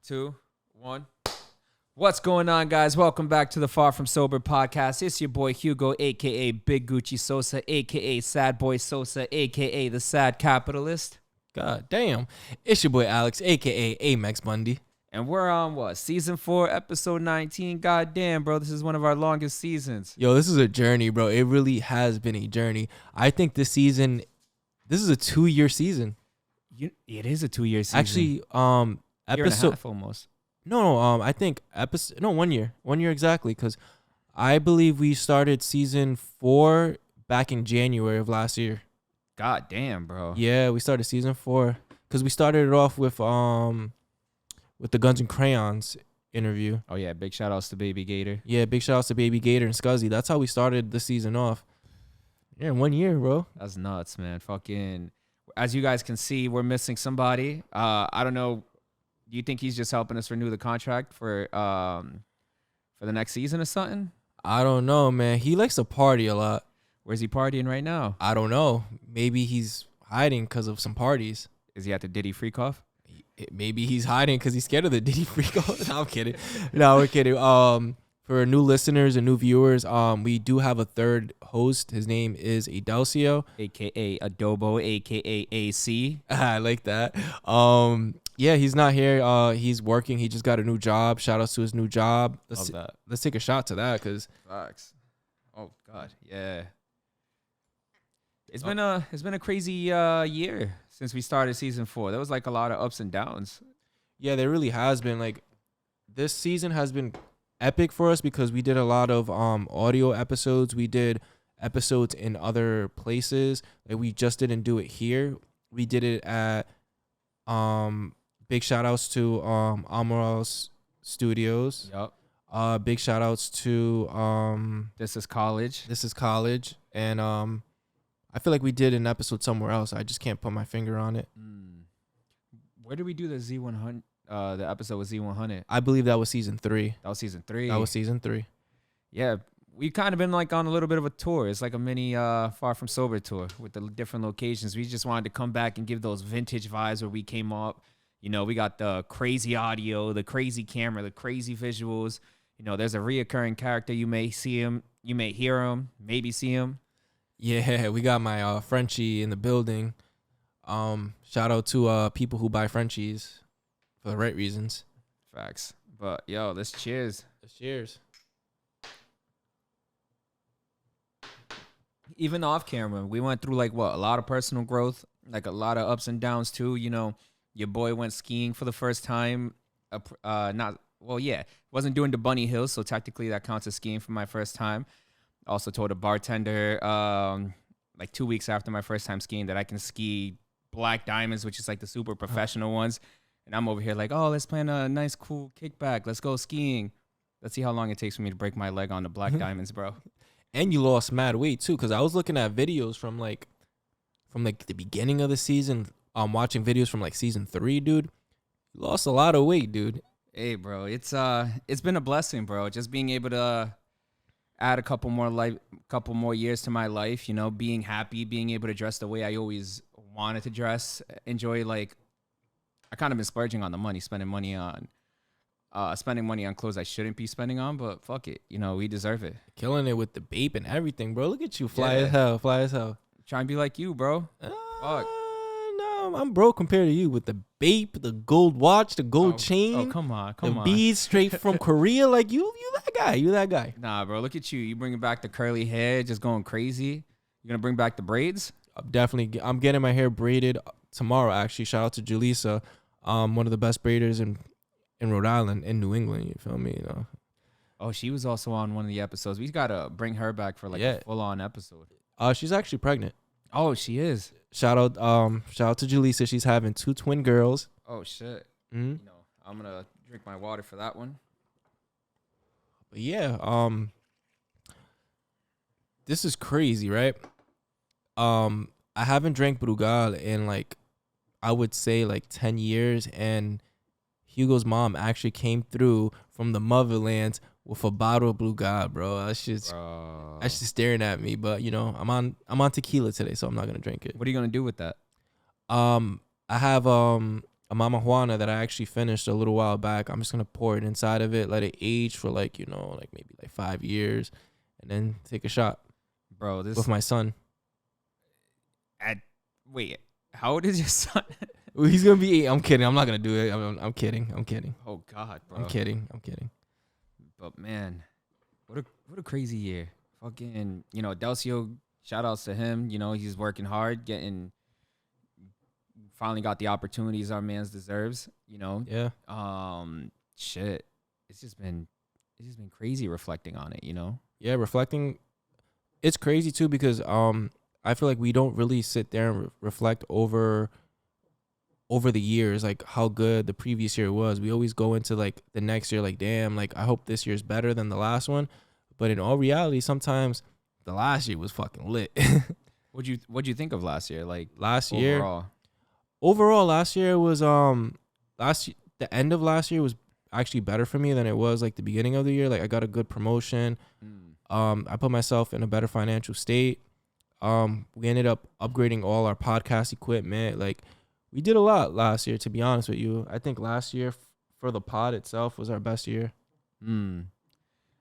2, 1. What's going on, guys? Welcome back to the Far From Sober podcast. It's your boy Hugo, a.k.a. Big Gucci Sosa, a.k.a. Sad Boy Sosa, a.k.a. The Sad Capitalist. God damn. It's your boy Alex, a.k.a. Amex Bundy. And we're on, Season 4, Episode 19. God damn, bro. This is one of our longest seasons. Yo, this is a journey, bro. It really has been a journey. I think this is a 2-year season. It is a 2-year season. Actually, year and a half almost. I think 1 year. 1 year exactly, because I believe we started season 4 back in January of last year. God damn, bro. Yeah, we started season 4 because we started it off with the Guns and Crayons interview. Oh yeah, big shout outs to Baby Gator. Yeah, big shout outs to Baby Gator and Scuzzy. That's how we started the season off. Yeah, 1 year, bro. That's nuts, man. Fucking, as you guys can see, we're missing somebody. I don't know. Do you think he's just helping us renew the contract for the next season or something? I don't know, man. He likes to party a lot. Where's he partying right now? I don't know. Maybe he's hiding because of some parties. Is he at the Diddy freak off? Maybe he's hiding because he's scared of the Diddy freak off. No, I'm kidding. No, we're kidding. For new listeners and new viewers, we do have a third host. His name is Adelcio, aka Adobo, aka AC. I like that. Yeah, he's not here. He's working. He just got a new job. Shout outs to his new job. Let's take a shot to that, cause facts. Oh God, yeah. It's been a crazy year since we started season 4. There was like a lot of ups and downs. Yeah, there really has been. Like, this season has been epic for us because we did a lot of audio episodes. We did episodes in other places. Like, we just didn't do it here. We did it at big shout outs to Amoral's Studios. Yup. Big shout outs to This is college. And I feel like we did an episode somewhere else. I just can't put my finger on it. Where did we do the Z100? The episode with Z100. I believe that was season 3. That was season 3. Yeah, we kind of been like on a little bit of a tour. It's like a mini Far From Sober tour with the different locations. We just wanted to come back and give those vintage vibes where we came up. You know, we got the crazy audio, the crazy camera, the crazy visuals. You know, there's a reoccurring character. You may see him, you may hear him, maybe see him. Yeah, we got my Frenchie in the building. Shout out to people who buy Frenchies for the right reasons. Facts. But yo, let's cheers. Even off camera, we went through like a lot of personal growth, like a lot of ups and downs too. You know, your boy went skiing for the first time. Wasn't doing the bunny hills, so technically that counts as skiing for my first time. Also told a bartender like 2 weeks after my first time skiing that I can ski black diamonds, which is like the super professional ones. And I'm over here like, oh, let's plan a nice, cool kickback. Let's go skiing. Let's see how long it takes for me to break my leg on the black diamonds, bro. And you lost mad weight too, because I was looking at videos from the beginning of the season. Watching videos from like season 3, dude. You lost a lot of weight, dude. Hey, bro, it's been a blessing, bro. Just being able to add a couple more years to my life. You know, being happy, being able to dress the way I always wanted to dress. Enjoy, like, I kind of been splurging on the money, spending money on clothes I shouldn't be spending on, but fuck it, you know, we deserve it. Killing it with the bape and everything, bro. Look at you, fly as hell. Trying to be like you, bro. Fuck. No, I'm broke compared to you with the bape, the gold watch, the gold chain. Oh, come on. The beads straight from Korea. Like, you that guy. Nah, bro, look at you. You bringing back the curly hair, just going crazy. You gonna bring back the braids? I'm getting my hair braided tomorrow, actually. Shout out to Julissa, one of the best braiders in Rhode Island, in New England. You feel me? You know? Oh, she was also on one of the episodes. We gotta bring her back for a full-on episode. She's actually pregnant. Oh, she is. Shout out to Julissa. She's having 2 twin girls. Oh shit. Mm-hmm. You know, I'm gonna drink my water for that one. But yeah, this is crazy, right? I haven't drank Brugal in like, I would say like 10 years, and Hugo's mom actually came through from the motherland with a bottle of Brugal, bro. That's just staring at me. But you know, I'm on tequila today, so I'm not gonna drink it. What are you gonna do with that? I have a Mama Juana that I actually finished a little while back. I'm just gonna pour it inside of it, let it age for like, you know, like maybe like 5 years, and then take a shot Bro, with my son. Wait, how old is your son? Well, he's gonna be 8. I'm kidding. I'm not gonna do it. I'm kidding. I'm kidding. Oh God, bro. I'm kidding. I'm kidding. But man, what a crazy year. Fucking, you know, Adelcio, shout outs to him. You know, he's working hard, finally got the opportunities our man's deserves, you know. Yeah. Shit. It's just been crazy reflecting on it, you know? Yeah, reflecting. It's crazy too because I feel like we don't really sit there and reflect over the years, like how good the previous year was. We always go into like the next year like, damn, like I hope this year's better than the last one. But in all reality, sometimes the last year was fucking lit. What'd you think of last year? Like last year was the end of last year was actually better for me than it was like the beginning of the year. Like I got a good promotion. I put myself in a better financial state. We ended up upgrading all our podcast equipment. Like we did a lot last year, to be honest with you. I think last year for the pod itself was our best year.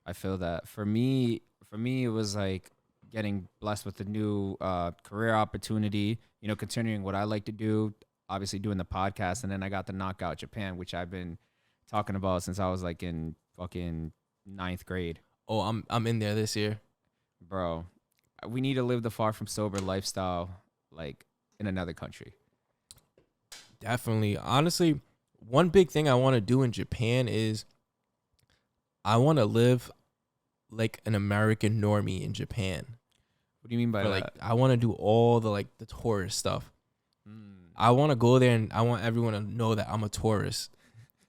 I feel that. For me, it was like getting blessed with a new career opportunity, you know, continuing what I like to do, obviously doing the podcast. And then I got to knock out Japan, which I've been talking about since I was like in fucking 9th grade. Oh, I'm in there this year. Bro, we need to live the far from sober lifestyle like in another country. Definitely. Honestly, one big thing I want to do in Japan is I want to live like an American normie in Japan. What do you mean by that? Like, I want to do all the like the tourist stuff. I want to go there and I want everyone to know that I'm a tourist.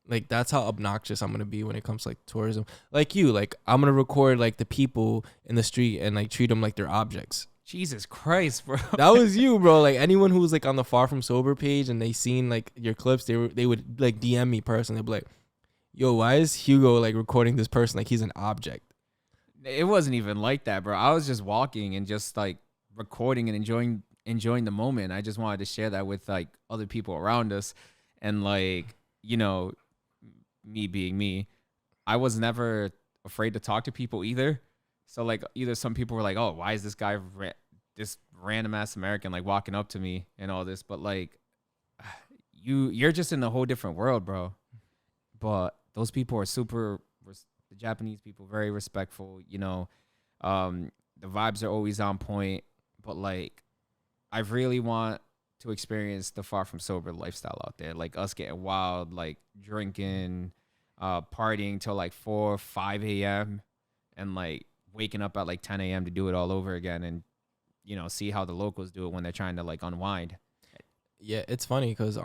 Like that's how obnoxious I'm gonna be when it comes to like tourism. Like you, like I'm gonna record like the people in the street and like treat them like they're objects. Jesus Christ, bro. That was you, bro. Like anyone who was like on the Far From Sober page and they seen like your clips, they would like DM me personally. They'd be like, "Yo, why is Hugo like recording this person like he's an object?" It wasn't even like that, bro. I was just walking and just like recording and enjoying the moment. I just wanted to share that with like other people around us, and like, you know, me being me, I was never afraid to talk to people either. So like either some people were like, "Oh, why is this guy this random ass American like walking up to me and all this?" But like you're just in a whole different world, bro. But those people are the Japanese people, very respectful, you know. The vibes are always on point, but like I really want to experience the Far From Sober lifestyle out there, like us getting wild, like drinking, partying till like 4 5 a.m. and like waking up at like 10 a.m. to do it all over again, and you know, see how the locals do it when they're trying to like unwind. Yeah, it's funny because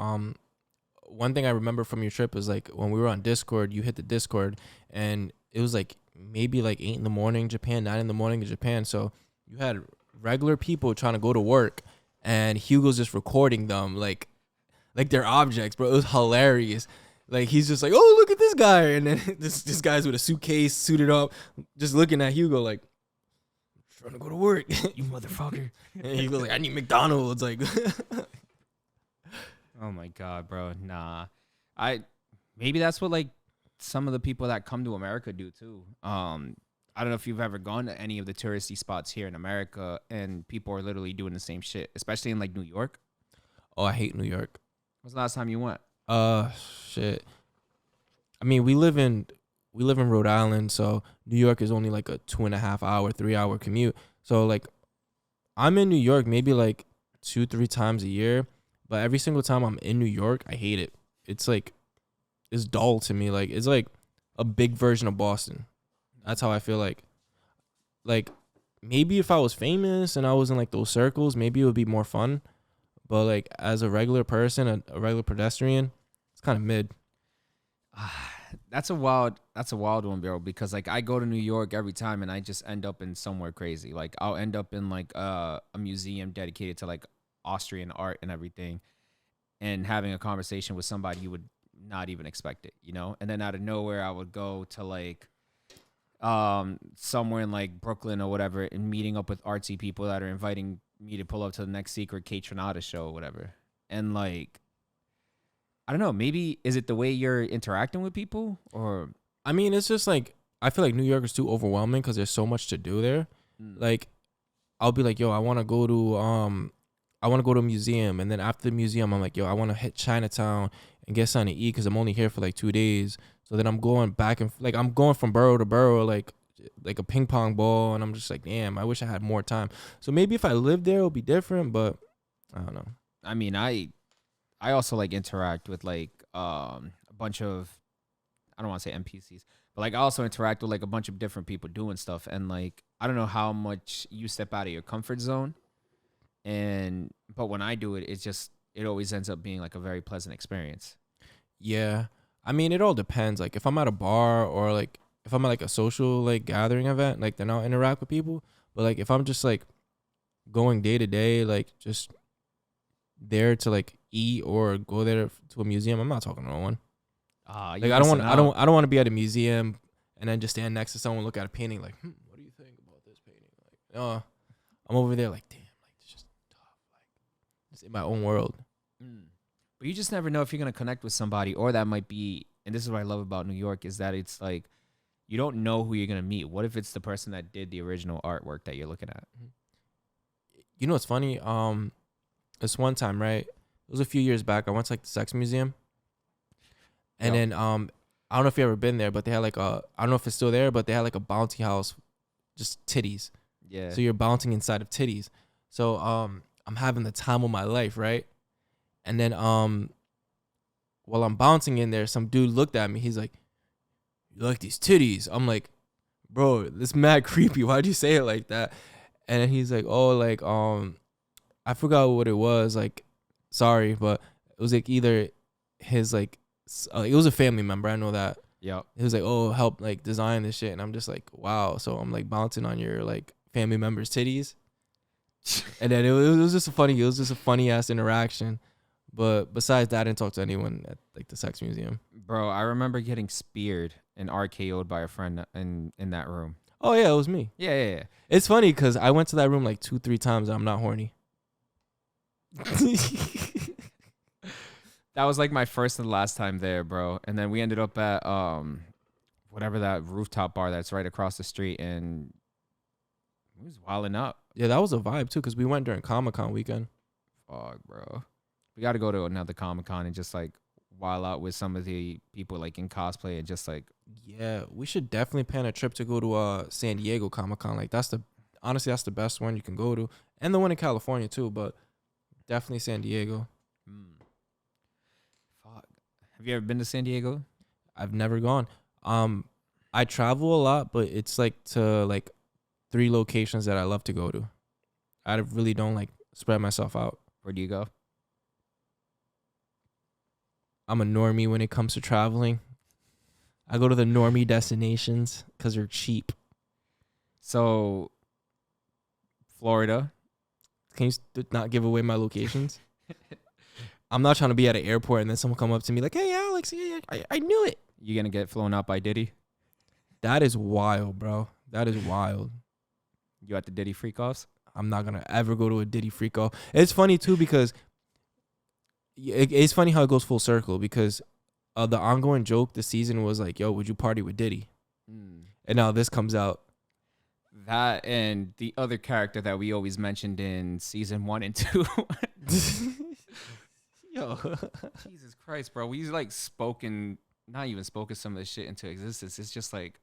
one thing I remember from your trip is like when we were on Discord, you hit the Discord and it was like maybe like 8 a.m. Japan, 9 a.m. Japan. So you had regular people trying to go to work and Hugo's just recording them like they're objects, bro. It was hilarious. Like he's just like, "Oh, look at this guy," and then this guy's with a suitcase, suited up, just looking at Hugo like, "I'm trying to go to work, You motherfucker." And Hugo's like, "I need McDonald's." Like, oh my God, bro. Nah. Maybe that's what like some of the people that come to America do too. I don't know if you've ever gone to any of the touristy spots here in America and people are literally doing the same shit, especially in like New York. oh, I hate New York. When's the last time you went? Shit. I mean, we live in Rhode Island, so New York is only like a 2.5 hour, 3 hour commute. So like, I'm in New York maybe like 2-3 times a year, but every single time I'm in New York, I hate it. It's like, it's dull to me. Like it's like a big version of Boston. That's how I feel like. Like maybe if I was famous and I was in like those circles, maybe it would be more fun. But like as a regular person, a regular pedestrian, it's kind of mid. That's a wild one, bro, because like I go to New York every time and I just end up in somewhere crazy. Like I'll end up in like a museum dedicated to like Austrian art and everything, and having a conversation with somebody you would not even expect it, you know? And then out of nowhere I would go to like somewhere in like Brooklyn or whatever and meeting up with artsy people that are inviting me to pull up to the next secret Kate Trinata show or whatever. And like I don't know. Maybe is it the way you're interacting with people, or I mean, it's just like I feel like New York is too overwhelming because there's so much to do there. Like, I'll be like, yo, I want to go to a museum, and then after the museum, I'm like, yo, I want to hit Chinatown and get something to eat because I'm only here for like 2 days. So then I'm going back and like I'm going from borough to borough, like a ping pong ball, and I'm just like, damn, I wish I had more time. So maybe if I lived there, it'll be different, but I don't know. I mean, I also like interact with like a bunch of, I don't want to say NPCs, but like I also interact with like a bunch of different people doing stuff, and like I don't know how much you step out of your comfort zone, but when I do it, it always ends up being like a very pleasant experience. Yeah, I mean, it all depends. Like if I'm at a bar or like if I'm at like a social like gathering event, like then I'll interact with people. But like if I'm just like going day to day, like just there to like eat or go there to a museum, I'm not talking to no one. Like I don't want to be at a museum and then just stand next to someone, look at a painting, like, what do you think about this painting? Like, I'm over there like, damn, like it's just tough, like just in my own world. But you just never know if you're gonna connect with somebody, or that might be. And this is what I love about New York is that it's like you don't know who you're gonna meet. What if it's the person that did the original artwork that you're looking at? You know what's funny? This one time, right? It was a few years back. I went to like the sex museum. And then I don't know if you ever been there, but they had like I don't know if it's still there, but they had like a bounty house, just titties. Yeah. So you're bouncing inside of titties. So I'm having the time of my life, right? And then while I'm bouncing in there, some dude looked at me. He's like, "You like these titties?" I'm like, "Bro, this mad creepy. Why'd you say it like that?" And then he's like, "Oh, like I forgot what it was. Like, sorry, but it was like either his like." It was a family member. I know that. Yeah. He was like, "Oh, help like design this shit," and I'm just like, "Wow." So I'm like bouncing on your like family member's titties, and then it was just a funny ass interaction. But besides that, I didn't talk to anyone at like the sex museum. Bro, I remember getting speared and RKO'd by a friend in that room. Oh yeah, it was me. Yeah. It's funny because I went to that room like 2-3 times and I'm not horny. That was like my first and last time there, bro. And then we ended up at whatever that rooftop bar that's right across the street, and we was wilding up. Yeah, that was a vibe too because we went during Comic-Con weekend. Fuck, bro. We got to go to another Comic-Con and just like wild out with some of the people like in cosplay and just like. Yeah, we should definitely plan a trip to go to San Diego Comic-Con. Like that's the best one you can go to, and the one in California too. But definitely San Diego. Fuck. Have you ever been to San Diego? I've never gone. I travel a lot, but it's like to like 3 locations that I love to go to. I really don't like spread myself out. Where do you go? I'm a normie when it comes to traveling. I go to the normie destinations because they're cheap. So, Florida. Can you not give away my locations? I'm not trying to be at an airport and then someone come up to me like, "Hey, Alex, yeah, I knew it." You gonna get flown out by Diddy? That is wild, bro. That is wild. You at the Diddy freak offs? I'm not gonna ever go to a Diddy freak off. It's funny too because it's funny how it goes full circle because the ongoing joke this season was like, "Yo, would you party with Diddy?" And now this comes out. That and the other character that we always mentioned in season 1 and 2. Yo, Jesus Christ, bro. We like not even spoken some of this shit into existence. It's just like,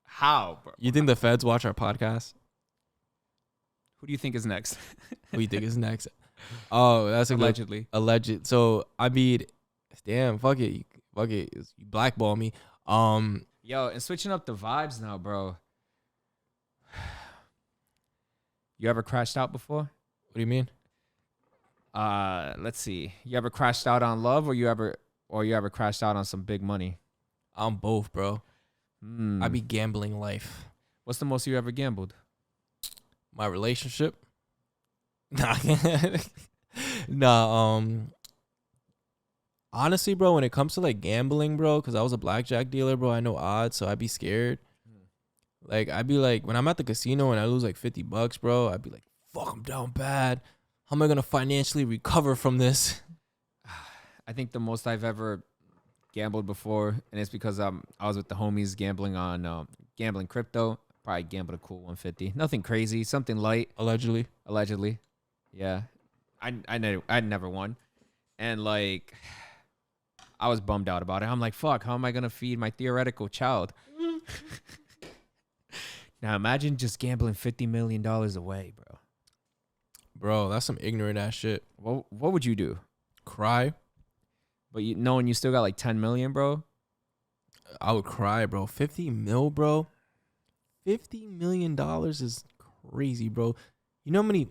how, bro? You think the feds watch our podcast? Who do you think is next? Who do you think is next? Oh, that's allegedly. Alleged. So I mean, damn, fuck it, you blackball me. Yo, and switching up the vibes now, bro. You ever crashed out before? What do you mean? Let's see. You ever crashed out on love, or you ever crashed out on some big money? I'm both, bro. I be gambling life. What's the most you ever gambled? My relationship. Nah. Honestly, bro, when it comes to like gambling, bro, because I was a blackjack dealer, bro, I know odds, so I'd be scared. Like I'd be like, when I'm at the casino and I lose like $50, bro, I'd be like, fuck, I'm down bad. How am I gonna financially recover from this? I think the most I've ever gambled before, and it's because I was with the homies gambling on gambling crypto. Probably gambled a cool 150. Nothing crazy, something light. Allegedly. Yeah. I never won. And like I was bummed out about it. I'm like, fuck, how am I gonna feed my theoretical child? Now imagine just gambling $50 million away, bro. Bro, that's some ignorant ass shit. What would you do? Cry. But knowing you still got like 10 million, bro. I would cry, bro. 50 mil, bro. $50 million is crazy, bro. You know how many,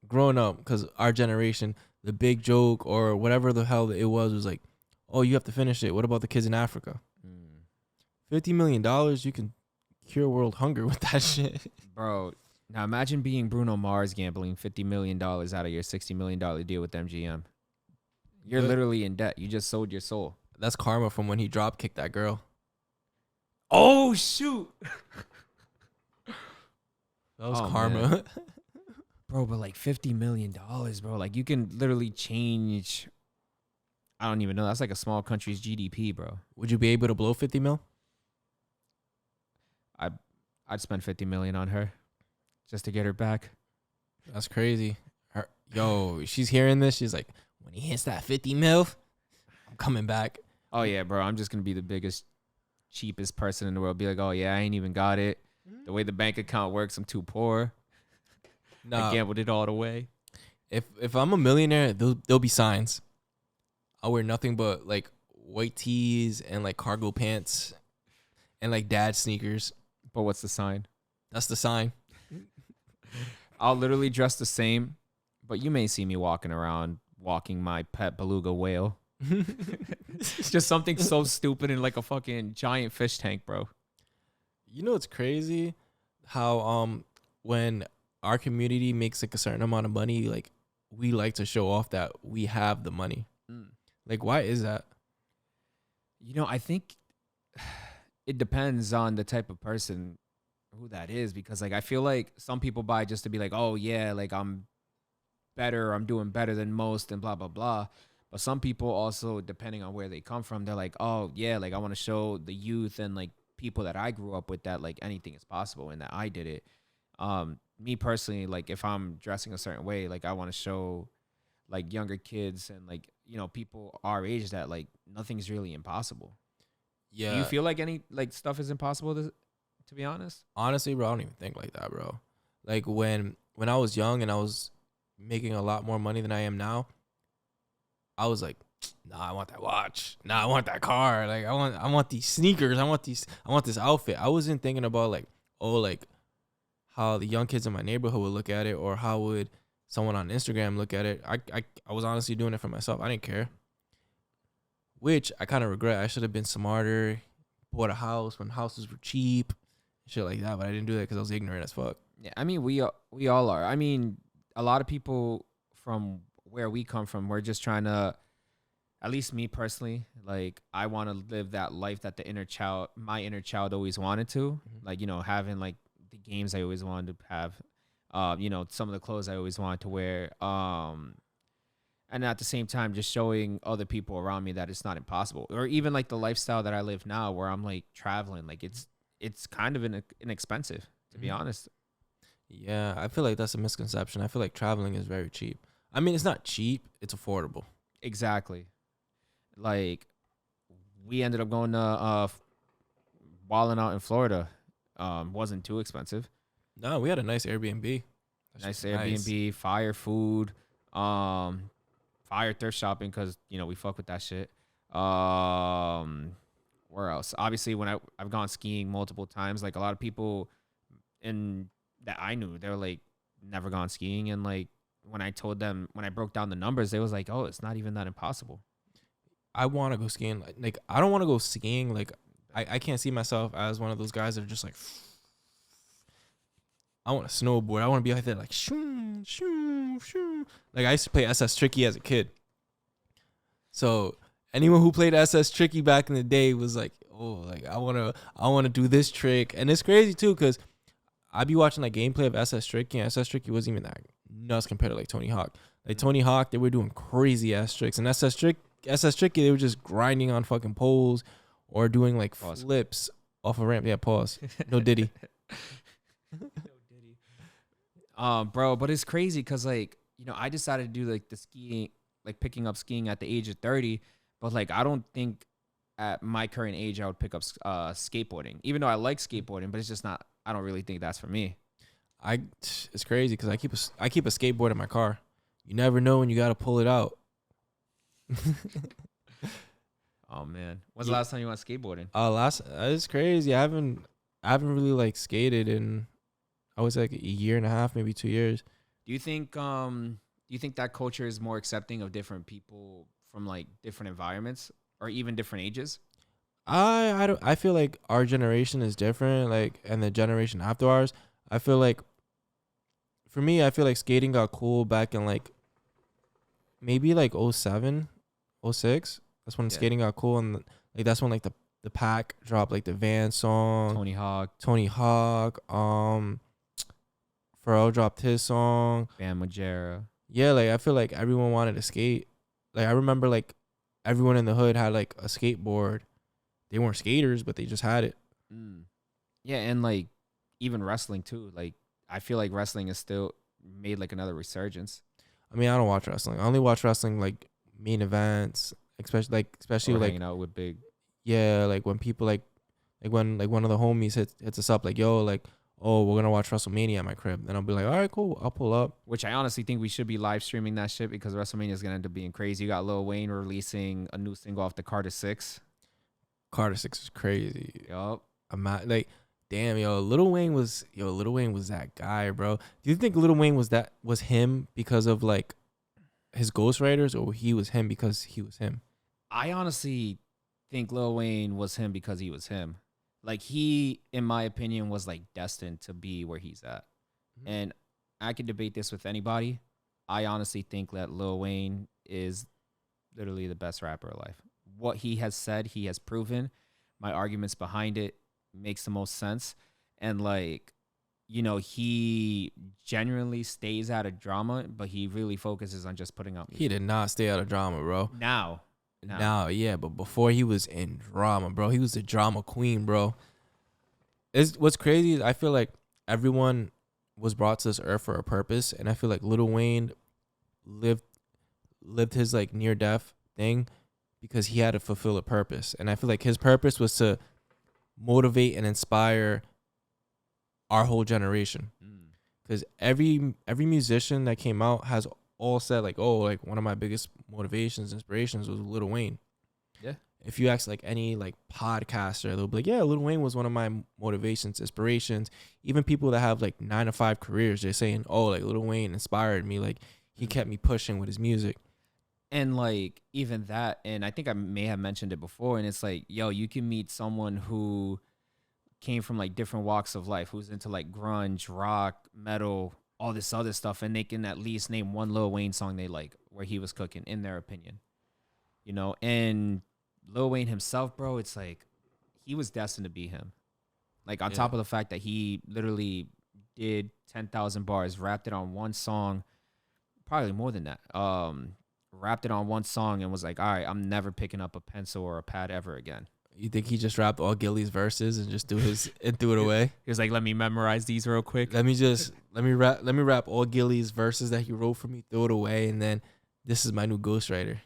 growing up, because our generation, the big joke or whatever the hell it was like, oh, you have to finish it. What about the kids in Africa? $50 million, you can cure world hunger with that shit. Bro, now imagine being Bruno Mars gambling $50 million out of your $60 million deal with MGM. You're literally in debt. You just sold your soul. That's karma from when he drop kicked that girl. Oh, shoot. That was karma. Bro, but like $50 million, bro. Like you can literally change. I don't even know. That's like a small country's GDP, bro. Would you be able to blow 50 mil? I'd spend 50 million on her just to get her back. That's crazy. She's hearing this. She's like, when he hits that 50 mil, I'm coming back. Oh, yeah, bro. I'm just going to be the biggest, cheapest person in the world. Be like, oh, yeah, I ain't even got it. The way the bank account works, I'm too poor. I gambled it all the way. If I'm a millionaire, there'll be signs. I'll wear nothing but like white tees and like cargo pants and like dad sneakers. But what's the sign? That's the sign. I'll literally dress the same, but you may see me walking my pet beluga whale. It's just something so stupid in like a fucking giant fish tank, bro. You know what's crazy? How when our community makes like a certain amount of money, like we like to show off that we have the money. Like, why is that? I think it depends on the type of person who that is, because like I feel like some people buy just to be like, oh yeah, like I'm doing better than most and blah blah blah. But some people also, depending on where they come from, they're like, oh yeah, like I want to show the youth and like people that I grew up with that like anything is possible and that I did it. Me personally, like if I'm dressing a certain way, like I want to show like younger kids and like people our age that like nothing's really impossible. Yeah. Do you feel like any like stuff is impossible to be honest? Honestly, bro, I don't even think like that, bro. Like when I was young and I was making a lot more money than I am now, I was like, nah, I want that watch. Nah, I want that car. Like I want these sneakers. I want this outfit. I wasn't thinking about like, oh, like how the young kids in my neighborhood would look at it or how would someone on Instagram look at it. I was honestly doing it for myself. I didn't care. Which I kind of regret. I should have been smarter, bought a house when houses were cheap, shit like that. But I didn't do that because I was ignorant as fuck. Yeah, I mean, we all are. I mean, a lot of people from where we come from, we're just trying to, at least me personally, like I want to live that life that my inner child always wanted to. Like, having like the games I always wanted to have, some of the clothes I always wanted to wear. And at the same time, just showing other people around me that it's not impossible. Or even like the lifestyle that I live now where I'm like traveling, like it's kind of inexpensive, to be honest. Yeah, I feel like that's a misconception. I feel like traveling is very cheap. I mean, it's not cheap, it's affordable. Exactly. Like we ended up going to walling out in Florida. Wasn't too expensive. No, we had a nice Airbnb. Airbnb, fire food, fire thrift shopping because we fuck with that shit. Where else? Obviously, when I've gone skiing multiple times, like a lot of people that I knew, they're like never gone skiing, and like when I broke down the numbers, they was like, oh, it's not even that impossible. I want to go skiing. Like I don't want to go skiing. Like I can't see myself as one of those guys that are just like. I want to snowboard. I want to be like that, like shoo, shoo, shoo. Like I used to play SS Tricky as a kid. So anyone who played SS Tricky back in the day was like, oh, like I wanna do this trick. And it's crazy too, because I'd be watching like gameplay of SS Tricky, and SS Tricky wasn't even that nuts compared to like Tony Hawk. Like Tony Hawk, they were doing crazy ass tricks, and SS Tricky, they were just grinding on fucking poles or doing like flips off a ramp. Yeah, pause. No Diddy. No Diddy. Bro, but it's crazy because like, you know, I decided to do like the skiing, like picking up skiing at the age of 30, but like I don't think at my current age I would pick up skateboarding, even though I like skateboarding, but it's just not. I don't really think that's for me. It's crazy because I keep a skateboard in my car. You never know when you got to pull it out. Oh man, when's the last time you went skateboarding? It's crazy. I haven't really like skated in, I was like a year and a half, maybe 2 years. Do you think that culture is more accepting of different people from like different environments or even different ages? I feel like our generation is different, like, and the generation after ours. I feel like, for me, I feel like skating got cool back in like maybe like 07, 06. That's when skating got cool, and like that's when like the Pack dropped like the Van song, Tony Hawk. Pharrell dropped his song, Bam Margera. Yeah, like I feel like everyone wanted to skate. Like I remember like everyone in the hood had like a skateboard. They weren't skaters, but they just had it. Yeah, and like even wrestling too. Like I feel like wrestling is still made like another resurgence. I mean, I don't watch wrestling. I only watch wrestling like main events, especially or like hanging out with big. Yeah, like when people like when like one of the homies hits us up like, yo, like, oh, we're gonna watch WrestleMania at my crib. Then I'll be like, all right, cool, I'll pull up. Which I honestly think we should be live streaming that shit because WrestleMania is gonna end up being crazy. You got Lil Wayne releasing a new single off the Carter 6. Carter 6 is crazy. Yup. I'm not like, damn, Lil Wayne was that guy, bro. Do you think Lil Wayne was him because of like his ghostwriters, or he was him because he was him? I honestly think Lil Wayne was him because he was him. Like he, in my opinion, was like destined to be where he's at. Mm-hmm. And I could debate this with anybody. I honestly think that Lil Wayne is literally the best rapper alive. What he has said, he has proven. My arguments behind it makes the most sense. And like, you know, he genuinely stays out of drama, but he really focuses on just putting out music. He did not stay out of drama, bro. Now, yeah, but before he was in drama, bro. He was the drama queen, bro. What's crazy is I feel like everyone was brought to this earth for a purpose, and I feel like Lil Wayne lived his like near death thing because he had to fulfill a purpose. And I feel like his purpose was to motivate and inspire our whole generation. Because every musician that came out has all said like, oh, like one of my biggest motivations, inspirations was Lil Wayne. Yeah. If you ask like any like podcaster, they'll be like, yeah, Lil Wayne was one of my motivations, inspirations. Even people that have like 9-to-5 careers, they're saying, oh, like Lil Wayne inspired me. Like he kept me pushing with his music. And like even that, and I think I may have mentioned it before, and it's like, yo, you can meet someone who came from like different walks of life, who's into like grunge, rock, metal, all this other stuff, and they can at least name one Lil Wayne song they like where he was cooking, in their opinion. You know, and Lil Wayne himself, bro, it's like he was destined to be him. Like on top of the fact that he literally did 10,000 bars, rapped it on one song, probably more than that. Rapped it on one song and was like, all right, I'm never picking up a pencil or a pad ever again. You think he just rapped all Gilly's verses and just threw it away? He was like, let me memorize these real quick. Let me rap all Gilly's verses that he wrote for me, throw it away, and then this is my new ghostwriter.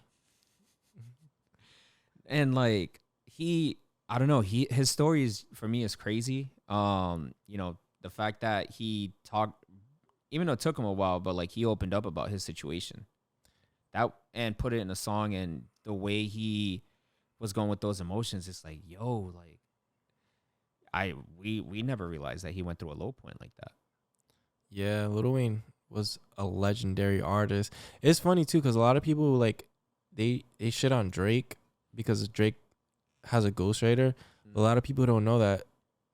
And like I don't know, his story is, for me, is crazy. You know, the fact that he talked, even though it took him a while, but like he opened up about his situation. That and put it in a song, and the way he was going with those emotions, it's like, yo, like we never realized that he went through a low point like that. Yeah, Lil Wayne was a legendary artist. It's funny too, because a lot of people like they shit on Drake because Drake has a ghostwriter. A lot of people don't know that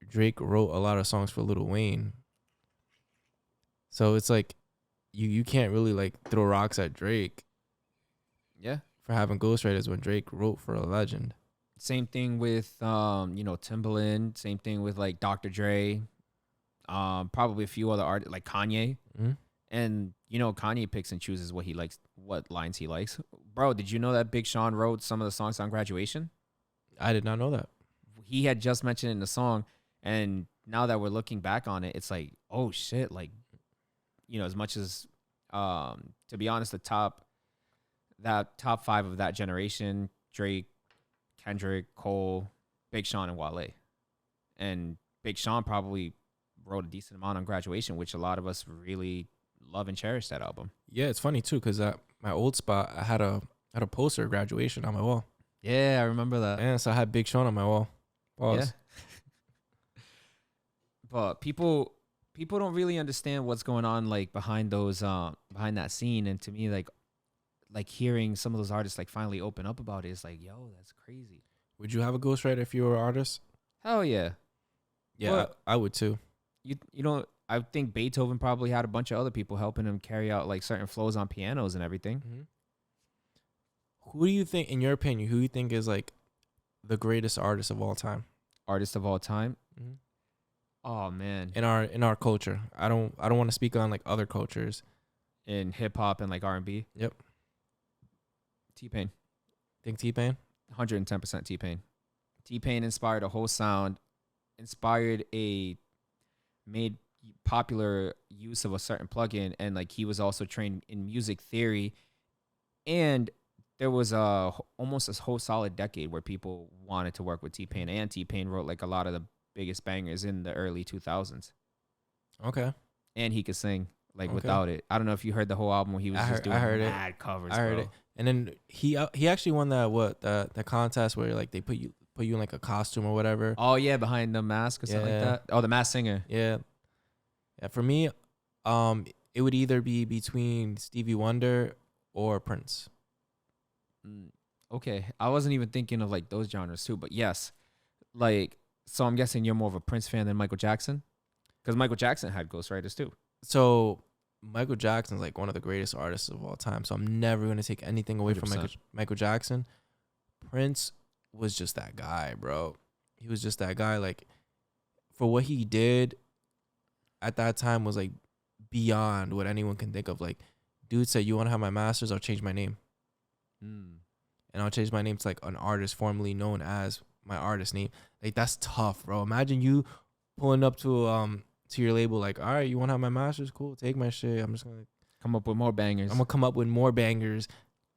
Drake wrote a lot of songs for Lil Wayne. So it's like you can't really like throw rocks at Drake. Yeah. For having ghostwriters when Drake wrote for a legend. Same thing with you know, Timbaland. Same thing with like Dr. Dre. Probably a few other artists like Kanye. Mm-hmm. And you know, Kanye picks and chooses what he likes, what lines he likes. Bro, did you know that Big Sean wrote some of the songs on Graduation? I did not know that. He had just mentioned it in the song, and now that we're looking back on it, it's like, oh shit, like, you know, as much as to be honest, top 5 of that generation, Drake, Kendrick, Cole, Big Sean, and Wale. And Big Sean probably wrote a decent amount on Graduation, which a lot of us really love and cherish that album. Yeah, it's funny too, because at my old spot, I had a poster of Graduation on my wall. Yeah, I remember that. And so I had Big Sean on my wall. Pause. Yeah. But people don't really understand what's going on, like, behind those behind that scene. And to me, like hearing some of those artists like finally open up about it is like, yo, that's crazy. Would you have a ghostwriter if you were an artist? Hell yeah. Yeah, I would too. You know, I think Beethoven probably had a bunch of other people helping him carry out like certain flows on pianos and everything. Mm-hmm. Who do you think, in your opinion, who you think is like the greatest artist of all time? Artist of all time? Mm-hmm. Oh man. In our culture. I don't want to speak on like other cultures. In hip hop and like R&B? Yep. T-Pain. Think T-Pain? 110% T-Pain. T-Pain inspired a whole sound, made popular use of a certain plugin, and like he was also trained in music theory, and there was almost a whole solid decade where people wanted to work with T-Pain, and T-Pain wrote like a lot of the biggest bangers in the early 2000s. Okay. And he could sing like without it. I don't know if you heard the whole album where he was just doing mad covers. I heard it. And then he actually won the contest where like they put you in like a costume or whatever. Oh yeah, behind the mask or something like that. Oh, the Masked Singer. Yeah. Yeah, for me, it would either be between Stevie Wonder or Prince. Okay, I wasn't even thinking of like those genres too, but yes, like, so I'm guessing you're more of a Prince fan than Michael Jackson, because Michael Jackson had ghostwriters too. So Michael Jackson's like one of the greatest artists of all time, so I'm never gonna take anything away 100%. From Michael Jackson. Prince was just that guy, bro. He was just that guy. Like, for what he did at that time was like beyond what anyone can think of. Like, dude said, "You want to have my masters? I'll change my name, and I'll change my name to like an artist formerly known as my artist name." Like, that's tough, bro. Imagine you pulling up to your label like, "All right, you want to have my masters? Cool, take my shit. I'm just gonna come up with more bangers. I'm gonna come up with more bangers